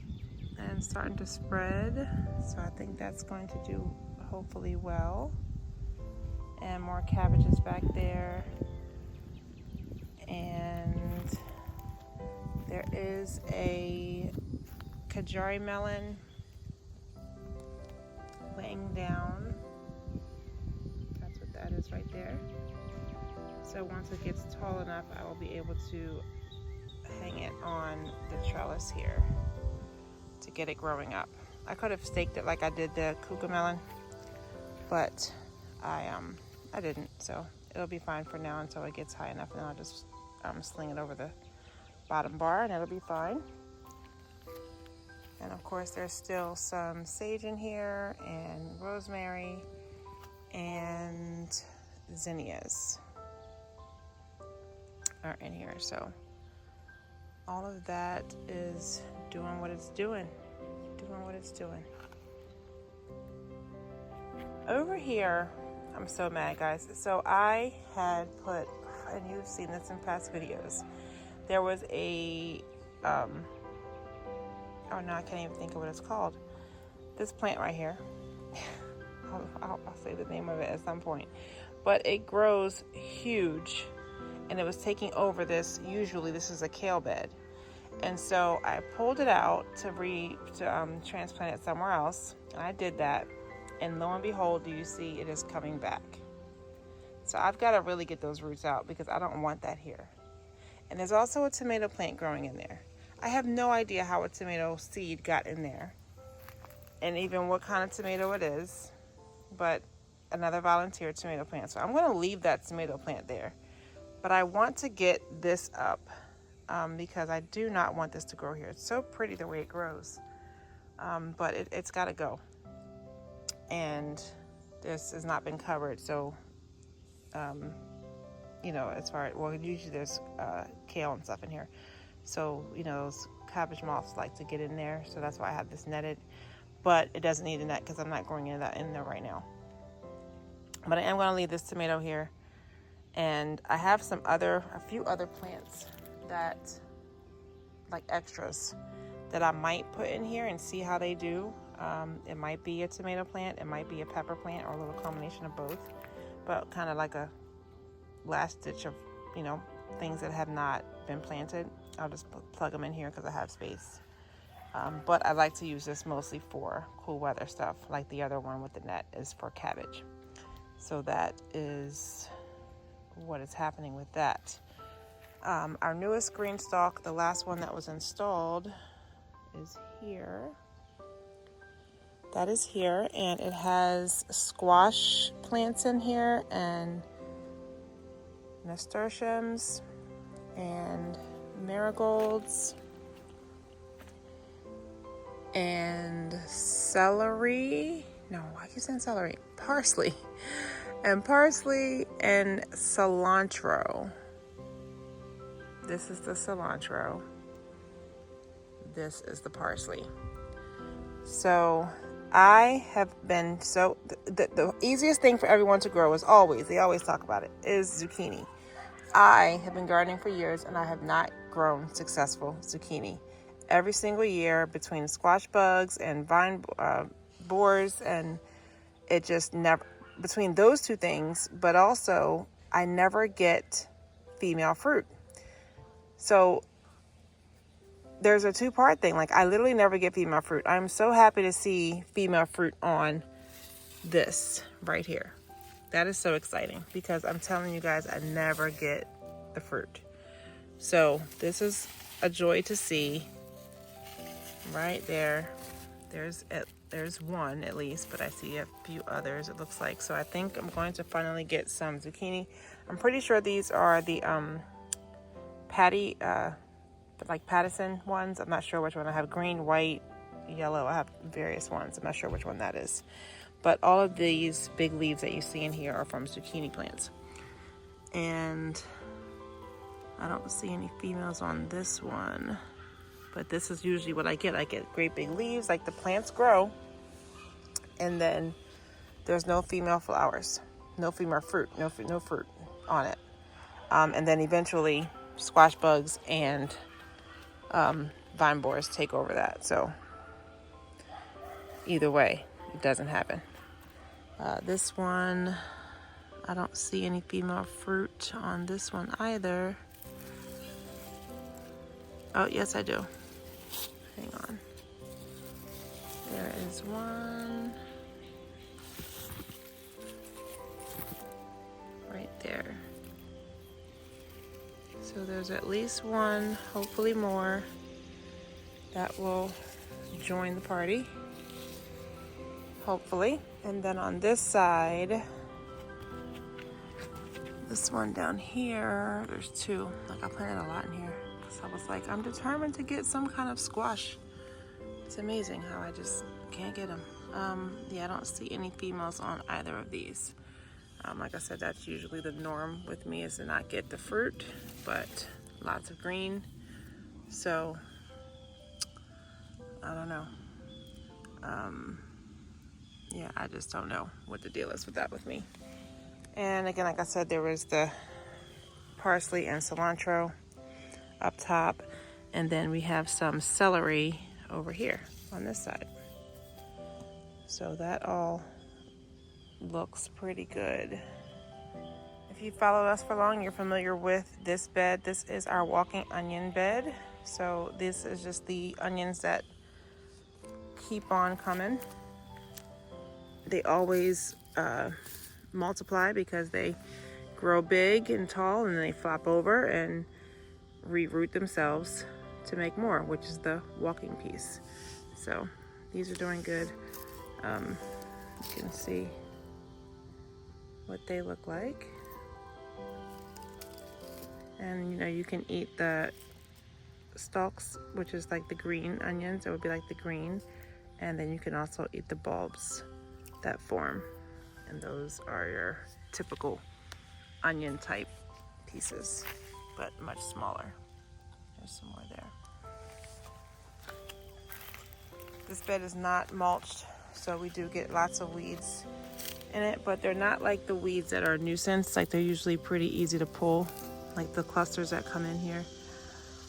and starting to spread. So I think that's going to do hopefully well. And more cabbages back there. And there is a Kajari melon laying down. That's what that is right there. So once it gets tall enough, I will be able to hang it on the trellis here to get it growing up. I could have staked it like I did the cucamelon, but I didn't. So it'll be fine for now until it gets high enough, and then I'll just sling it over the bottom bar and it'll be fine. And of course there's still some sage in here, and rosemary, and zinnias are in here. So all of that is doing what it's doing. Over here I'm so mad, guys. So I had put, and you've seen this in past videos, there was a, oh no, I can't even think of what it's called. This plant right here. I'll say the name of it at some point. But it grows huge, and it was taking over this, usually this is a kale bed. And so I pulled it out to transplant it somewhere else. And I did that. And lo and behold, do you see it is coming back. So I've got to really get those roots out because I don't want that here. And there's also a tomato plant growing in there. I have no idea how a tomato seed got in there, and even what kind of tomato it is, but another volunteer tomato plant. So I'm going to leave that tomato plant there. But I want to get this up because I do not want this to grow here. It's so pretty the way it grows, but it's got to go. And this has not been covered, so you know, as far as, well, usually there's kale and stuff in here, so you know, those cabbage moths like to get in there, so that's why I have this netted. But it doesn't need a net because I'm not growing that in there right now. But I am going to leave this tomato here, and I have a few other plants that, like extras, that I might put in here and see how they do. It might be a tomato plant, it might be a pepper plant, or a little combination of both, but kind of like a last ditch of, you know, things that have not been planted. I'll just plug them in here because I have space. But I like to use this mostly for cool weather stuff, like the other one with the net is for cabbage. So that is what is happening with that. Our newest green stalk, the last one that was installed, is here. That is here, and it has squash plants in here, and nasturtiums, and marigolds, and celery. No, I keep saying celery. Parsley. And parsley and cilantro. This is the cilantro. This is the parsley. So I have been the easiest thing for everyone to grow is they always talk about it, is zucchini. I have been gardening for years and I have not grown successful zucchini. Every single year, between squash bugs and vine borers, and it just never, between those two things, but also I never get female fruit. So there's a two-part thing. Like, I literally never get female fruit. I'm so happy to see female fruit on this right here. That is so exciting because I'm telling you guys, I never get the fruit. So this is a joy to see right there. There's one at least, but I see a few others, it looks like. So I think I'm going to finally get some zucchini. I'm pretty sure these are the like Pattison ones. I'm not sure which one. I have green, white, yellow. I have various ones. I'm not sure which one that is. But all of these big leaves that you see in here are from zucchini plants. And I don't see any females on this one. But this is usually what I get. I get great big leaves, like the plants grow. And then there's no female flowers, no female fruit, no fruit on it. And then eventually squash bugs and vine borers take over that. So either way, it doesn't happen. This one, I don't see any female fruit on this one either. Oh, yes, I do. Hang on. There is one right there. So there's at least one, hopefully more, that will join the party. Hopefully. And then on this side, this one down here, there's two. Like, I planted a lot in here. So I was like, I'm determined to get some kind of squash. It's amazing how I just can't get them. Yeah, I don't see any females on either of these. Like I said, that's usually the norm with me, is to not get the fruit, but lots of green. So I don't know. Yeah, I just don't know what the deal is with that with me. And again, like I said, there was the parsley and cilantro up top. And then we have some celery over here on this side. So that all looks pretty good. If you followed us for long, you're familiar with this bed. This is our walking onion bed. So this is just the onions that keep on coming. They always multiply because they grow big and tall, and then they flop over and reroot themselves to make more, which is the walking piece. So these are doing good. You can see what they look like. And you know, you can eat the stalks, which is like the green onions. It would be like the green. And then you can also eat the bulbs that form. And those are your typical onion type pieces, but much smaller. There's some more there. This bed is not mulched, so we do get lots of weeds in it, but they're not like the weeds that are a nuisance. Like, they're usually pretty easy to pull, like the clusters that come in here.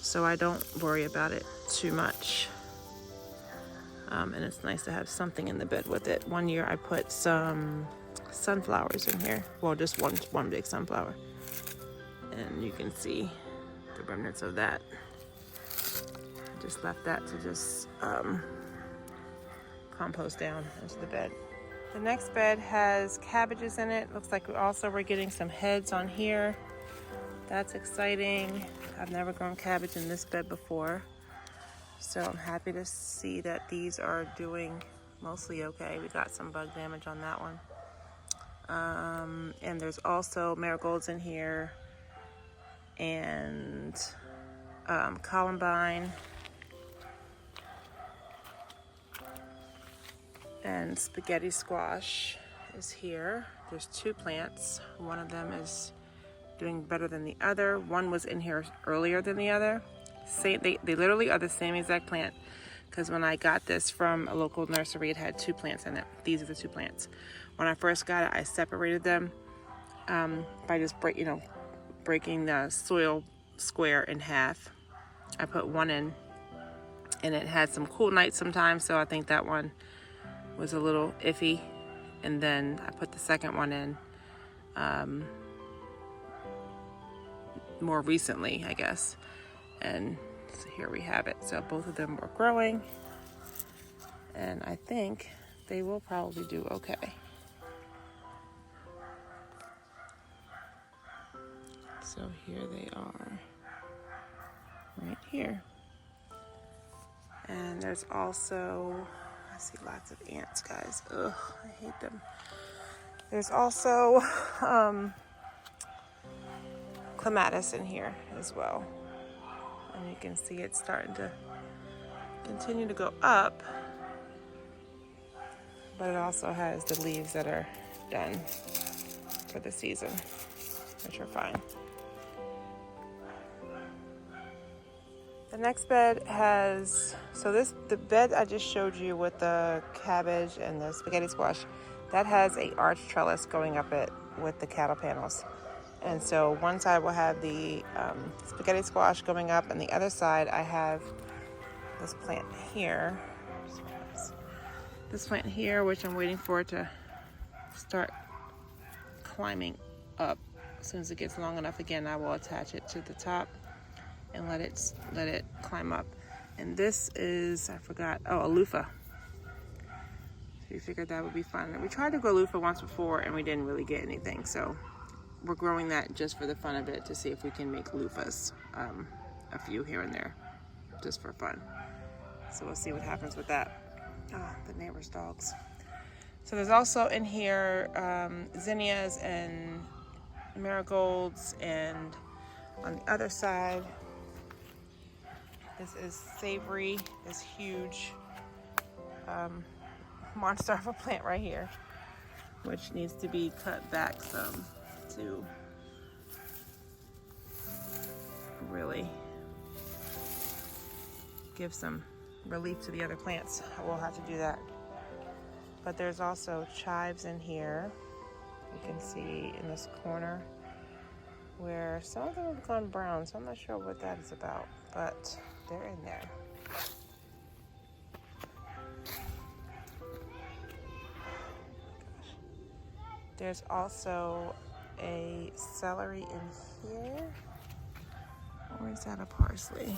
So I don't worry about it too much. And it's nice to have something in the bed with it. One year I put some sunflowers in here. Well, just one big sunflower. And you can see the remnants of that. I just left that to just compost down into the bed. The next bed has cabbages in it. Looks like we're getting some heads on here. That's exciting. I've never grown cabbage in this bed before. So I'm happy to see that these are doing mostly okay. We got some bug damage on that one. And there's also marigolds in here, and columbine, and spaghetti squash is here. There's 2 plants. One of them is doing better than the other. One was in here earlier than the other. They literally are the same exact plant, because when I got this from a local nursery, it had 2 plants in it. These are the 2 plants. When I first got it, I separated them by just breaking the soil square in half. I put one in, and it had some cool nights sometimes, so I think that one was a little iffy. And then I put the second one in more recently, I guess. And so here we have it. So both of them were growing, and I think they will probably do okay. So here they are, right here. And there's also, I see lots of ants, guys. Ugh, I hate them. There's also clematis in here as well. And you can see it's starting to continue to go up, but it also has the leaves that are done for the season, which are fine. The next bed has, the bed I just showed you with the cabbage and the spaghetti squash, that has a arch trellis going up it with the cattle panels. And so one side will have the spaghetti squash going up, and the other side I have this plant here. This plant here, which I'm waiting for it to start climbing up. As soon as it gets long enough, again, I will attach it to the top and let it climb up. And this is, I forgot, a loofah. So we figured that would be fun. And we tried to grow loofah once before, and we didn't really get anything. So we're growing that just for the fun of it, to see if we can make loofahs, a few here and there, just for fun. So we'll see what happens with that. The neighbor's dogs. So there's also in here zinnias and marigolds, and on the other side, this is savory, this huge monster of a plant right here, which needs to be cut back some to really give some relief to the other plants. We'll have to do that. But there's also chives in here. You can see in this corner where some of them have gone brown, so I'm not sure what that is about, but they're in there. There's also a celery in here. Or is that a parsley?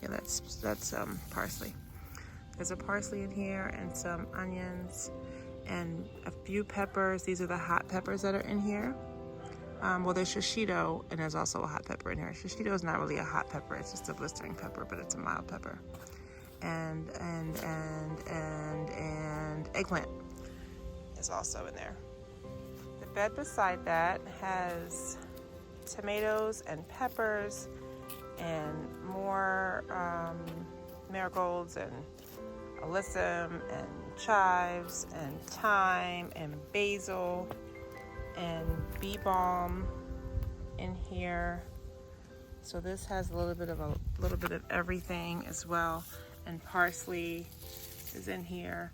Yeah, that's parsley. There's a parsley in here and some onions and a few peppers. These are the hot peppers that are in here. Well, there's shishito, and there's also a hot pepper in here. Shishito is not really a hot pepper, it's just a blistering pepper, but it's a mild pepper. And eggplant is also in there. The bed beside that has tomatoes and peppers and more marigolds and alyssum and chives and thyme and basil and bee balm in here. So this has a little bit of everything as well. And parsley is in here.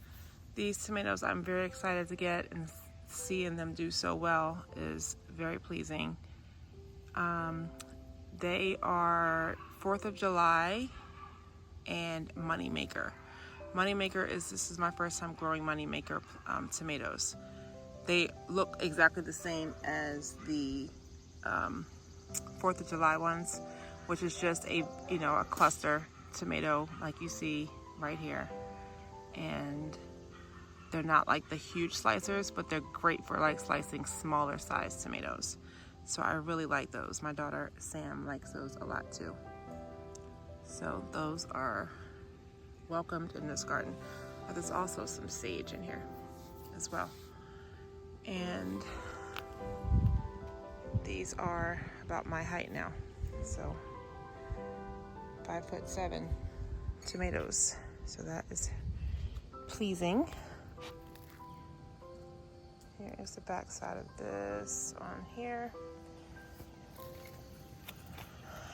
These tomatoes I'm very excited to get, and seeing them do so well is very pleasing. They are 4th of July and Moneymaker. Moneymaker this is my first time growing Moneymaker tomatoes. They look exactly the same as the 4th of July ones, which is just a cluster tomato like you see right here. And they're not like the huge slicers, but they're great for like slicing smaller sized tomatoes. So I really like those. My daughter Sam likes those a lot too. So those are welcomed in this garden. But there's also some sage in here as well. And these are about my height now. So 5'7" tomatoes. So that is pleasing. Here is the back side of this on here.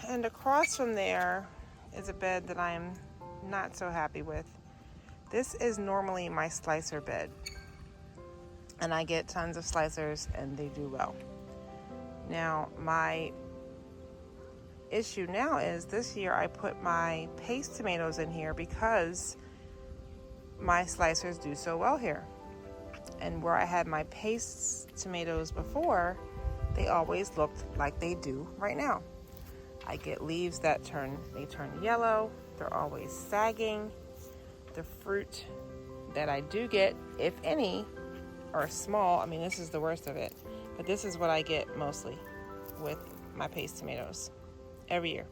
And across from there is a bed that I am not so happy with. This is normally my slicer bed. And I get tons of slicers and they do well. Now, my issue now is this year I put my paste tomatoes in here because my slicers do so well here. And where I had my paste tomatoes before, they always looked like they do right now. I get leaves that turn yellow. They're always sagging. The fruit that I do get, if any, are small. I mean, this is the worst of it. But this is what I get mostly with my paste tomatoes every year.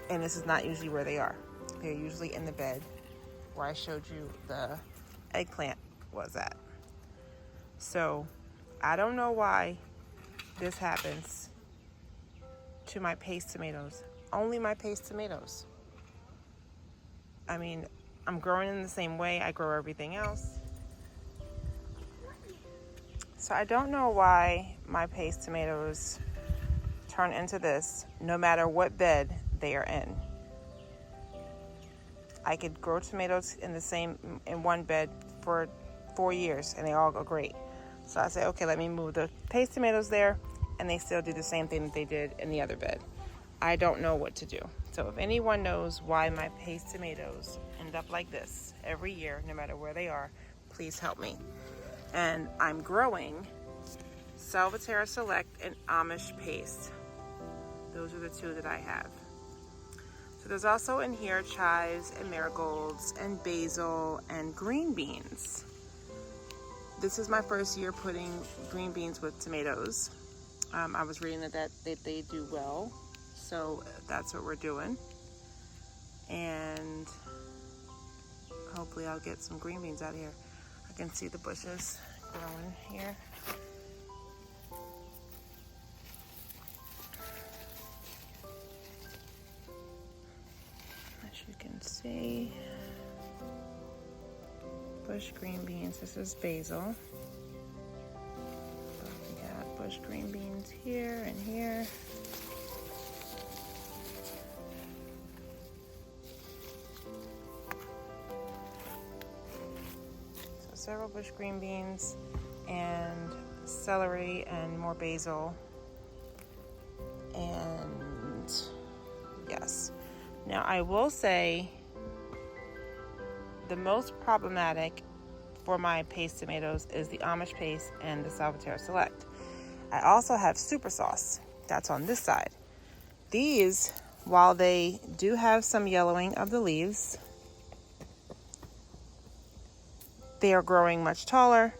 And this is not usually where they are. They're usually in the bed where I showed you the eggplant was at. So I don't know why this happens to my paste tomatoes. Only my paste tomatoes. I mean, I'm growing in the same way I grow everything else. So I don't know why my paste tomatoes turn into this no matter what bed they are in. I could grow tomatoes in one bed for 4 years and they all go great. So I say, okay, let me move the paste tomatoes there, and they still do the same thing that they did in the other bed. I don't know what to do. So if anyone knows why my paste tomatoes end up like this every year, no matter where they are, please help me. And I'm growing Salvatierra Select and Amish paste. Those are the two that I have. So there's also in here chives and marigolds and basil and green beans. This is my first year putting green beans with tomatoes. I was reading that they do well, so that's what we're doing. And hopefully I'll get some green beans out here. I can see the bushes growing here. As you can see, bush green beans. This is basil. We got bush green beans here and here. So several bush green beans and celery and more basil. And yes. Now I will say the most problematic for my paste tomatoes is the Amish paste and the Salvatore Select. I also have super sauce. That's on this side. These, while they do have some yellowing of the leaves, they are growing much taller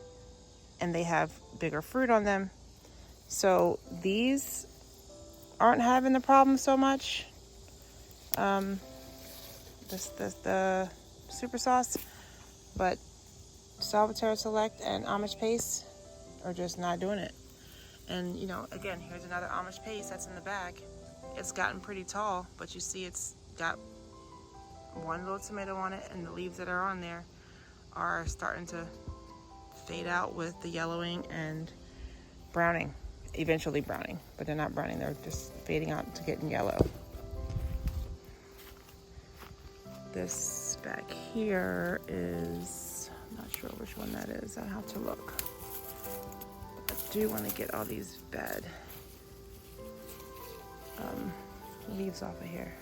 and they have bigger fruit on them. So these aren't having the problem so much. The super sauce, but Salvatore Select and Amish paste are just not doing it. And you know, again, here's another Amish paste that's in the bag. It's gotten pretty tall, but you see it's got one little tomato on it, and the leaves that are on there are starting to fade out with the yellowing and browning, eventually browning, but they're not browning, they're just fading out to getting yellow. This back here is, I'm not sure which one that is, I have to look. I do want to get all these bad leaves off of here.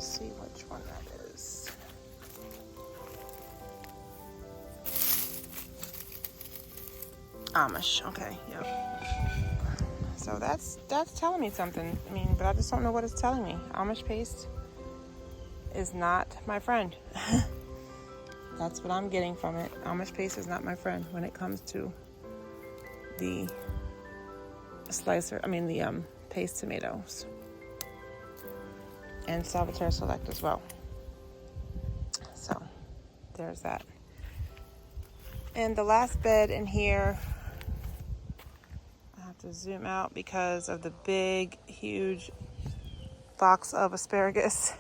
See which one that is. Amish, okay, yep. So that's telling me something. I mean, but I just don't know what it's telling me. Amish paste is not my friend. That's what I'm getting from it. Amish paste is not my friend when it comes to the paste tomatoes. And Salvatore Select as well. So there's that. And the last bed in here, I have to zoom out because of the big, huge box of asparagus.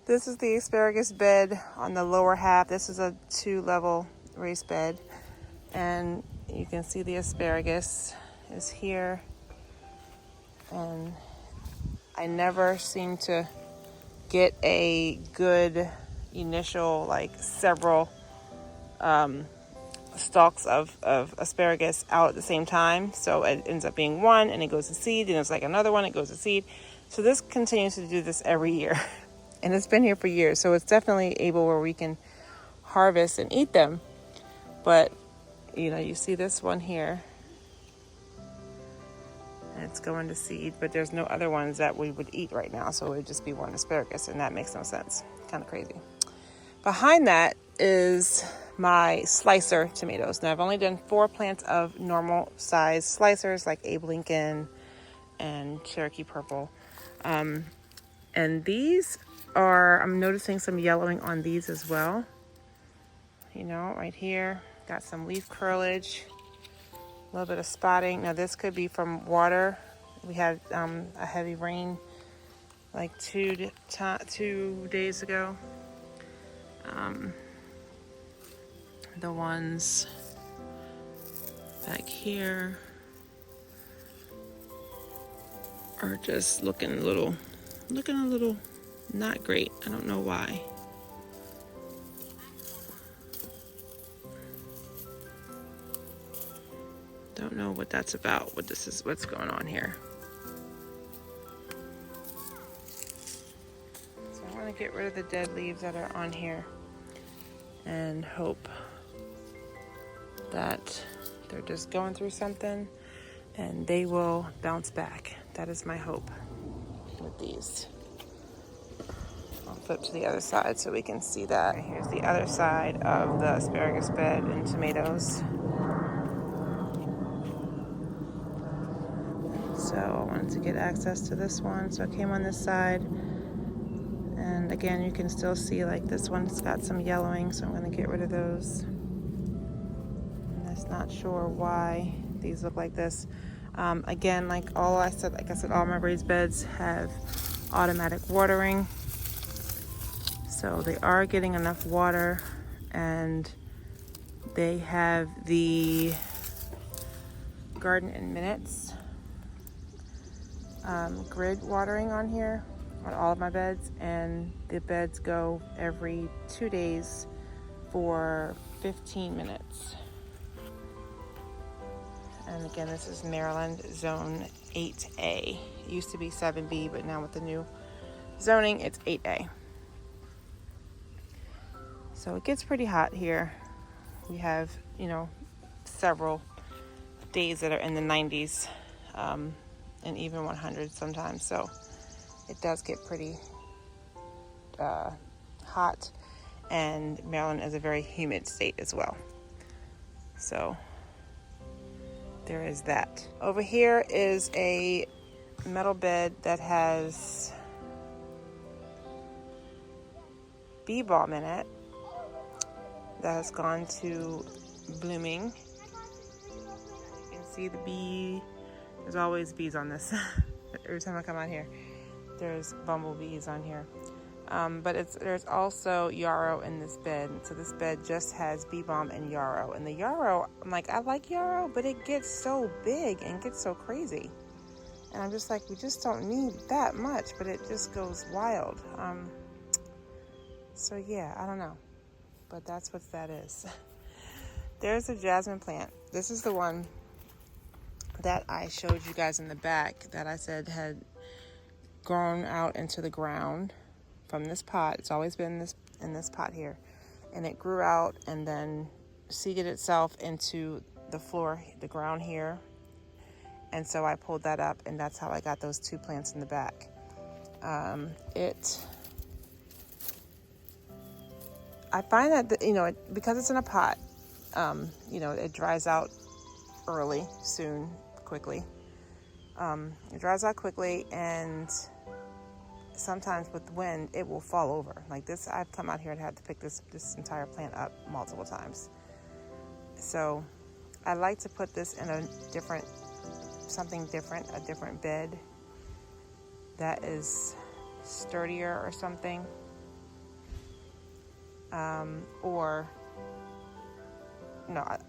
This is the asparagus bed on the lower half. This is a 2-level raised bed. And you can see the asparagus is here. And I never seem to get a good initial, like several stalks of asparagus out at the same time. So it ends up being one and it goes to seed, and it's like another one, it goes to seed. So this continues to do this every year. And it's been here for years. So it's definitely able where we can harvest and eat them. But, you know, you see this one here. It's going to seed, but there's no other ones that we would eat right now, so it would just be one asparagus, and that makes no sense. Kind of crazy. Behind that is my slicer tomatoes. Now I've only done 4 plants of normal size slicers like Abe Lincoln and Cherokee Purple, and these are, I'm noticing some yellowing on these as well. You know, right here, got some leaf curlage. A little bit of spotting. Now this could be from water. We had a heavy rain like 2 days ago. The ones back here are just looking a little not great. I don't know why. Don't know what that's about, what's going on here. So I want to get rid of the dead leaves that are on here and hope that they're just going through something and they will bounce back. That is my hope with these. I'll flip to the other side so we can see that. Here's the other side of the asparagus bed and tomatoes. So I wanted to get access to this one, so I came on this side, and again you can still see like this one's got some yellowing, so I'm going to get rid of those. And that's not sure why These look like this. Again, like I said, all my raised beds have automatic watering. So they are getting enough water, and they have the Garden in Minutes grid watering on here on all of my beds, and the beds go every 2 days for 15 minutes. And again, this is Maryland Zone 8A. It used to be 7B, but now with the new zoning, it's 8A. So it gets pretty hot here. We have, several days that are in the 90s, and even 100 sometimes. So it does get pretty hot, and Maryland is a very humid state as well. So there is that. Over here is a metal bed that has bee balm in it that has gone to blooming. You can see the bee. There's always bees on this. Every time I come out here, there's bumblebees on here. But there's also yarrow in this bed. So this bed just has bee balm and yarrow. And the yarrow, I'm like, I like yarrow, but it gets so big and gets so crazy. And I'm just like, we just don't need that much, but it just goes wild. So yeah, I don't know. But that's what that is. There's a jasmine plant. This is the one that I showed you guys in the back that I said had grown out into the ground from this pot. It's always been in this pot here. And it grew out and then seeded itself into the floor, the ground here. And so I pulled that up, and that's how I got those 2 plants in the back. I find that, because it's in a pot, it dries out early, soon, quickly. It dries out quickly, and sometimes with wind, it will fall over. Like this, I've come out here and had to pick this entire plant up multiple times. So I like to put this in a different bed that is sturdier or something.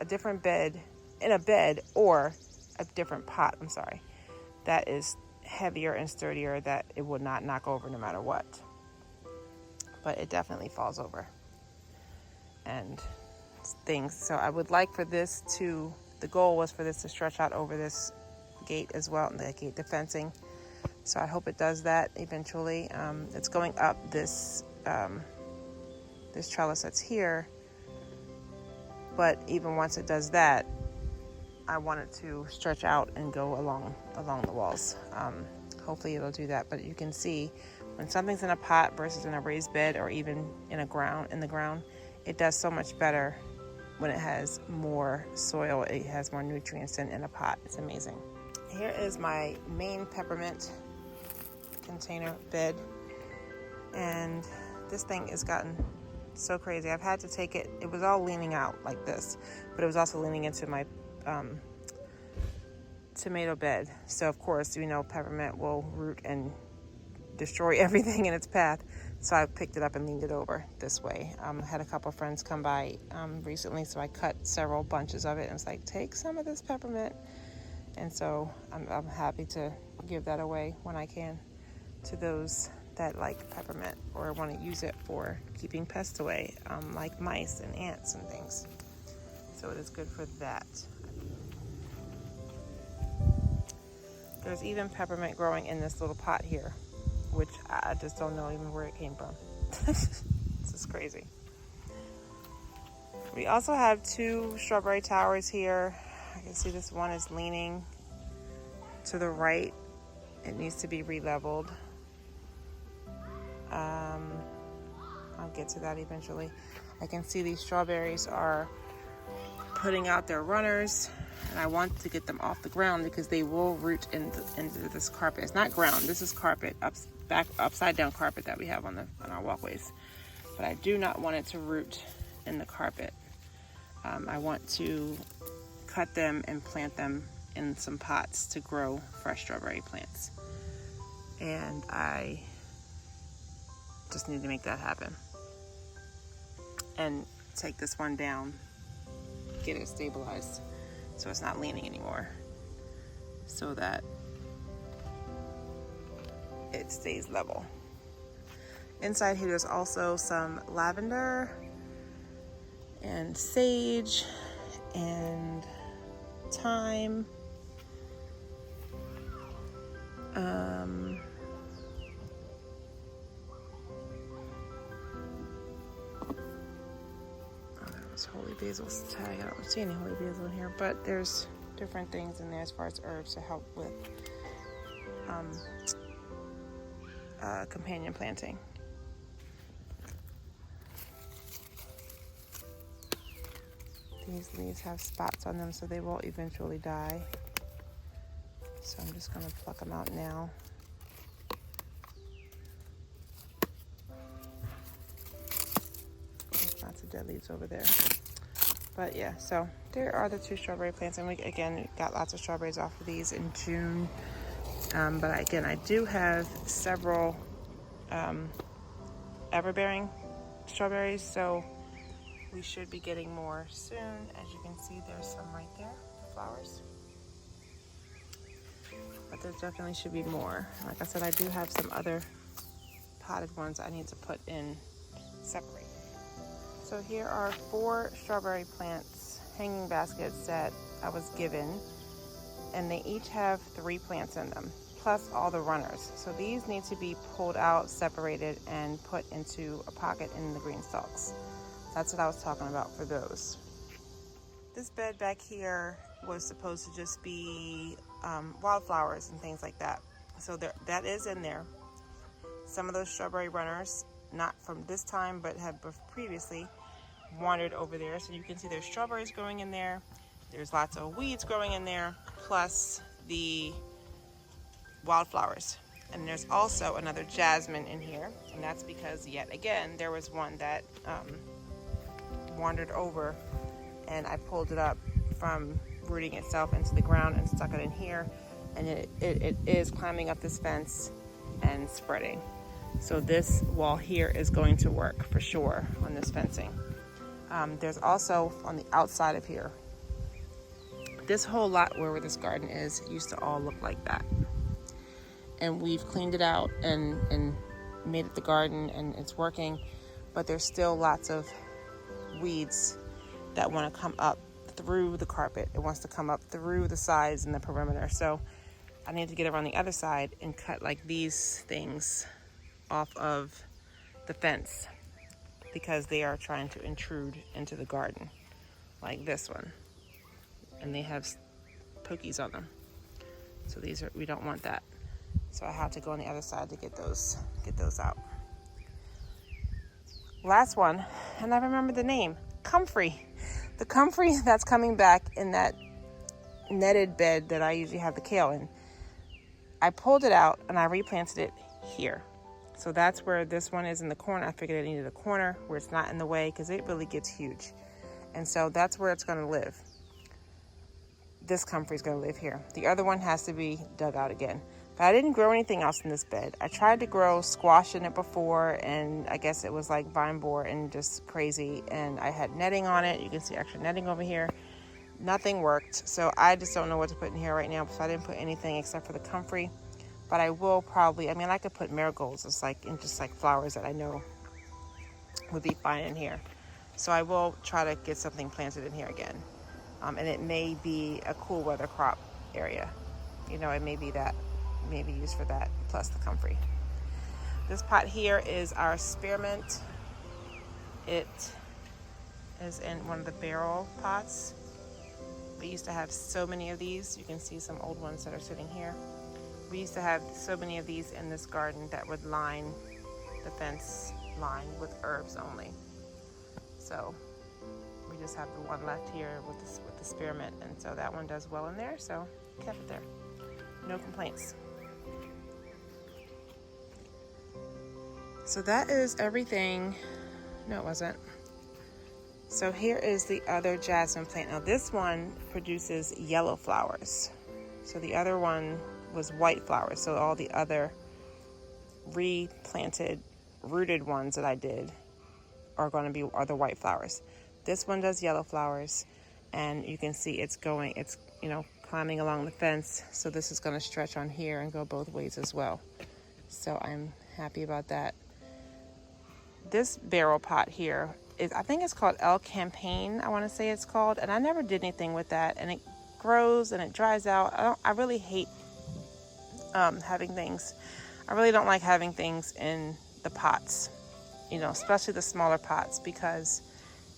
A different bed, in a bed, or a different pot, that is heavier and sturdier, that it would not knock over no matter what. But it definitely falls over and things. So I would like for this the goal was for this to stretch out over this gate as well, and the fencing. So I hope it does that eventually. It's going up this trellis that's here, but even once it does that, I want it to stretch out and go along the walls. Hopefully it'll do that. But you can see when something's in a pot versus in a raised bed, or even in the ground, it does so much better when it has more soil. It has more nutrients in a pot. It's amazing. Here is my main peppermint container bed, and this thing has gotten so crazy. I've had to take it. It was all leaning out like this, but it was also leaning into my tomato bed. So of course, peppermint will root and destroy everything in its path. So I picked it up and leaned it over this way. I had a couple friends come by recently, so I cut several bunches of it and was like, take some of this peppermint. And so I'm happy to give that away when I can to those that like peppermint or want to use it for keeping pests away, like mice and ants and things. So it is good for that. There's even peppermint growing in this little pot here, which I just don't know even where it came from. This is crazy. We also have 2 strawberry towers here. I can see this one is leaning to the right. It needs to be re-leveled. I'll get to that eventually. I can see these strawberries are putting out their runners, and I want to get them off the ground because they will root into this carpet. It's not ground, this is carpet, upside down carpet that we have on our walkways. But I do not want it to root in the carpet. I want to cut them and plant them in some pots to grow fresh strawberry plants. And I just need to make that happen. And take this one down, get it stabilized so it's not leaning anymore, so that it stays level. Inside here there's also some lavender and sage and thyme. Holy basil's tag. I don't see any holy basil in here, but there's different things in there as far as herbs to help with companion planting. These leaves have spots on them, so they will eventually die. So I'm just going to pluck them out now. There's lots of dead leaves over there. But yeah, so there are the 2 strawberry plants, and we again got lots of strawberries off of these in June. But I do have several everbearing strawberries, so we should be getting more soon. As you can see, there's some right there, the flowers. But there definitely should be more. Like I said, I do have some other potted ones I need to put in separate. So here are 4 strawberry plants, hanging baskets that I was given, and they each have 3 plants in them, plus all the runners. So these need to be pulled out, separated, and put into a pocket in the green stalks. That's what I was talking about for those. This bed back here was supposed to just be wildflowers and things like that. So that is in there. Some of those strawberry runners, not from this time, but have previously wandered over there. So you can see there's strawberries growing in there. There's lots of weeds growing in there, plus the wildflowers. And there's also another jasmine in here, and that's because yet again there was one that wandered over, and I pulled it up from rooting itself into the ground and stuck it in here, and it is climbing up this fence and spreading. So this wall here is going to work for sure on this fencing. There's also on the outside of here, this whole lot where this garden is used to all look like that. And we've cleaned it out and made it the garden, and it's working, but there's still lots of weeds that want to come up through the carpet. It wants to come up through the sides and the perimeter. So I need to get around the other side and cut like these things off of the fence, because they are trying to intrude into the garden, like this one, and they have pokies on them. So we don't want that. So I have to go on the other side to get those out. Last one, and I remember the name, comfrey. The comfrey that's coming back in that netted bed that I usually have the kale in. I pulled it out and I replanted it here. So that's where this one is in the corner. I figured I needed a corner where it's not in the way, because it really gets huge. And so that's where it's going to live. This comfrey is going to live here. The other one has to be dug out again. But I didn't grow anything else in this bed. I tried to grow squash in it before, and I guess it was like vine borer and just crazy. And I had netting on it. You can see extra netting over here. Nothing worked. So I just don't know what to put in here right now. So I didn't put anything except for the comfrey. But I will probably, I could put marigolds. It's like, and just like flowers that I know would be fine in here. So I will try to get something planted in here again. And it may be a cool weather crop area. It may be that. Maybe used for that, plus the comfrey. This pot here is our spearmint. It is in one of the barrel pots. We used to have so many of these. You can see some old ones that are sitting here. We used to have so many of these in this garden that would line the fence line with herbs only. So we just have the one left here with the spearmint, and so that one does well in there, so kept it there. No complaints. So that is everything. No, it wasn't. So here is the other jasmine plant. Now this one produces yellow flowers. So the other one was white flowers. So all the other replanted, rooted ones that I did are the white flowers. This one does yellow flowers, and you can see it's climbing along the fence. So this is going to stretch on here and go both ways as well. So I'm happy about that. This barrel pot here I think it's called El Campaign, I want to say it's called, and I never did anything with that, and it grows and it dries out. I really hate having things. I really don't like having things in the pots, especially the smaller pots, because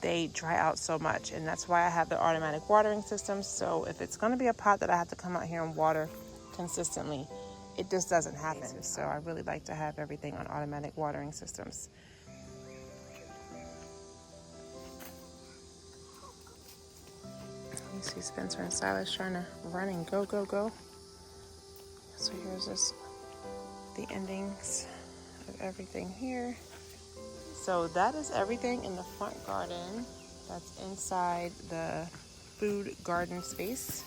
they dry out so much, and that's why I have the automatic watering system. So if it's going to be a pot that I have to come out here and water consistently, it just doesn't happen. So I really like to have everything on automatic watering systems. You see Spencer and Silas trying to run and go, go, go. So here's the endings of everything here. So that is everything in the front garden that's inside the food garden space.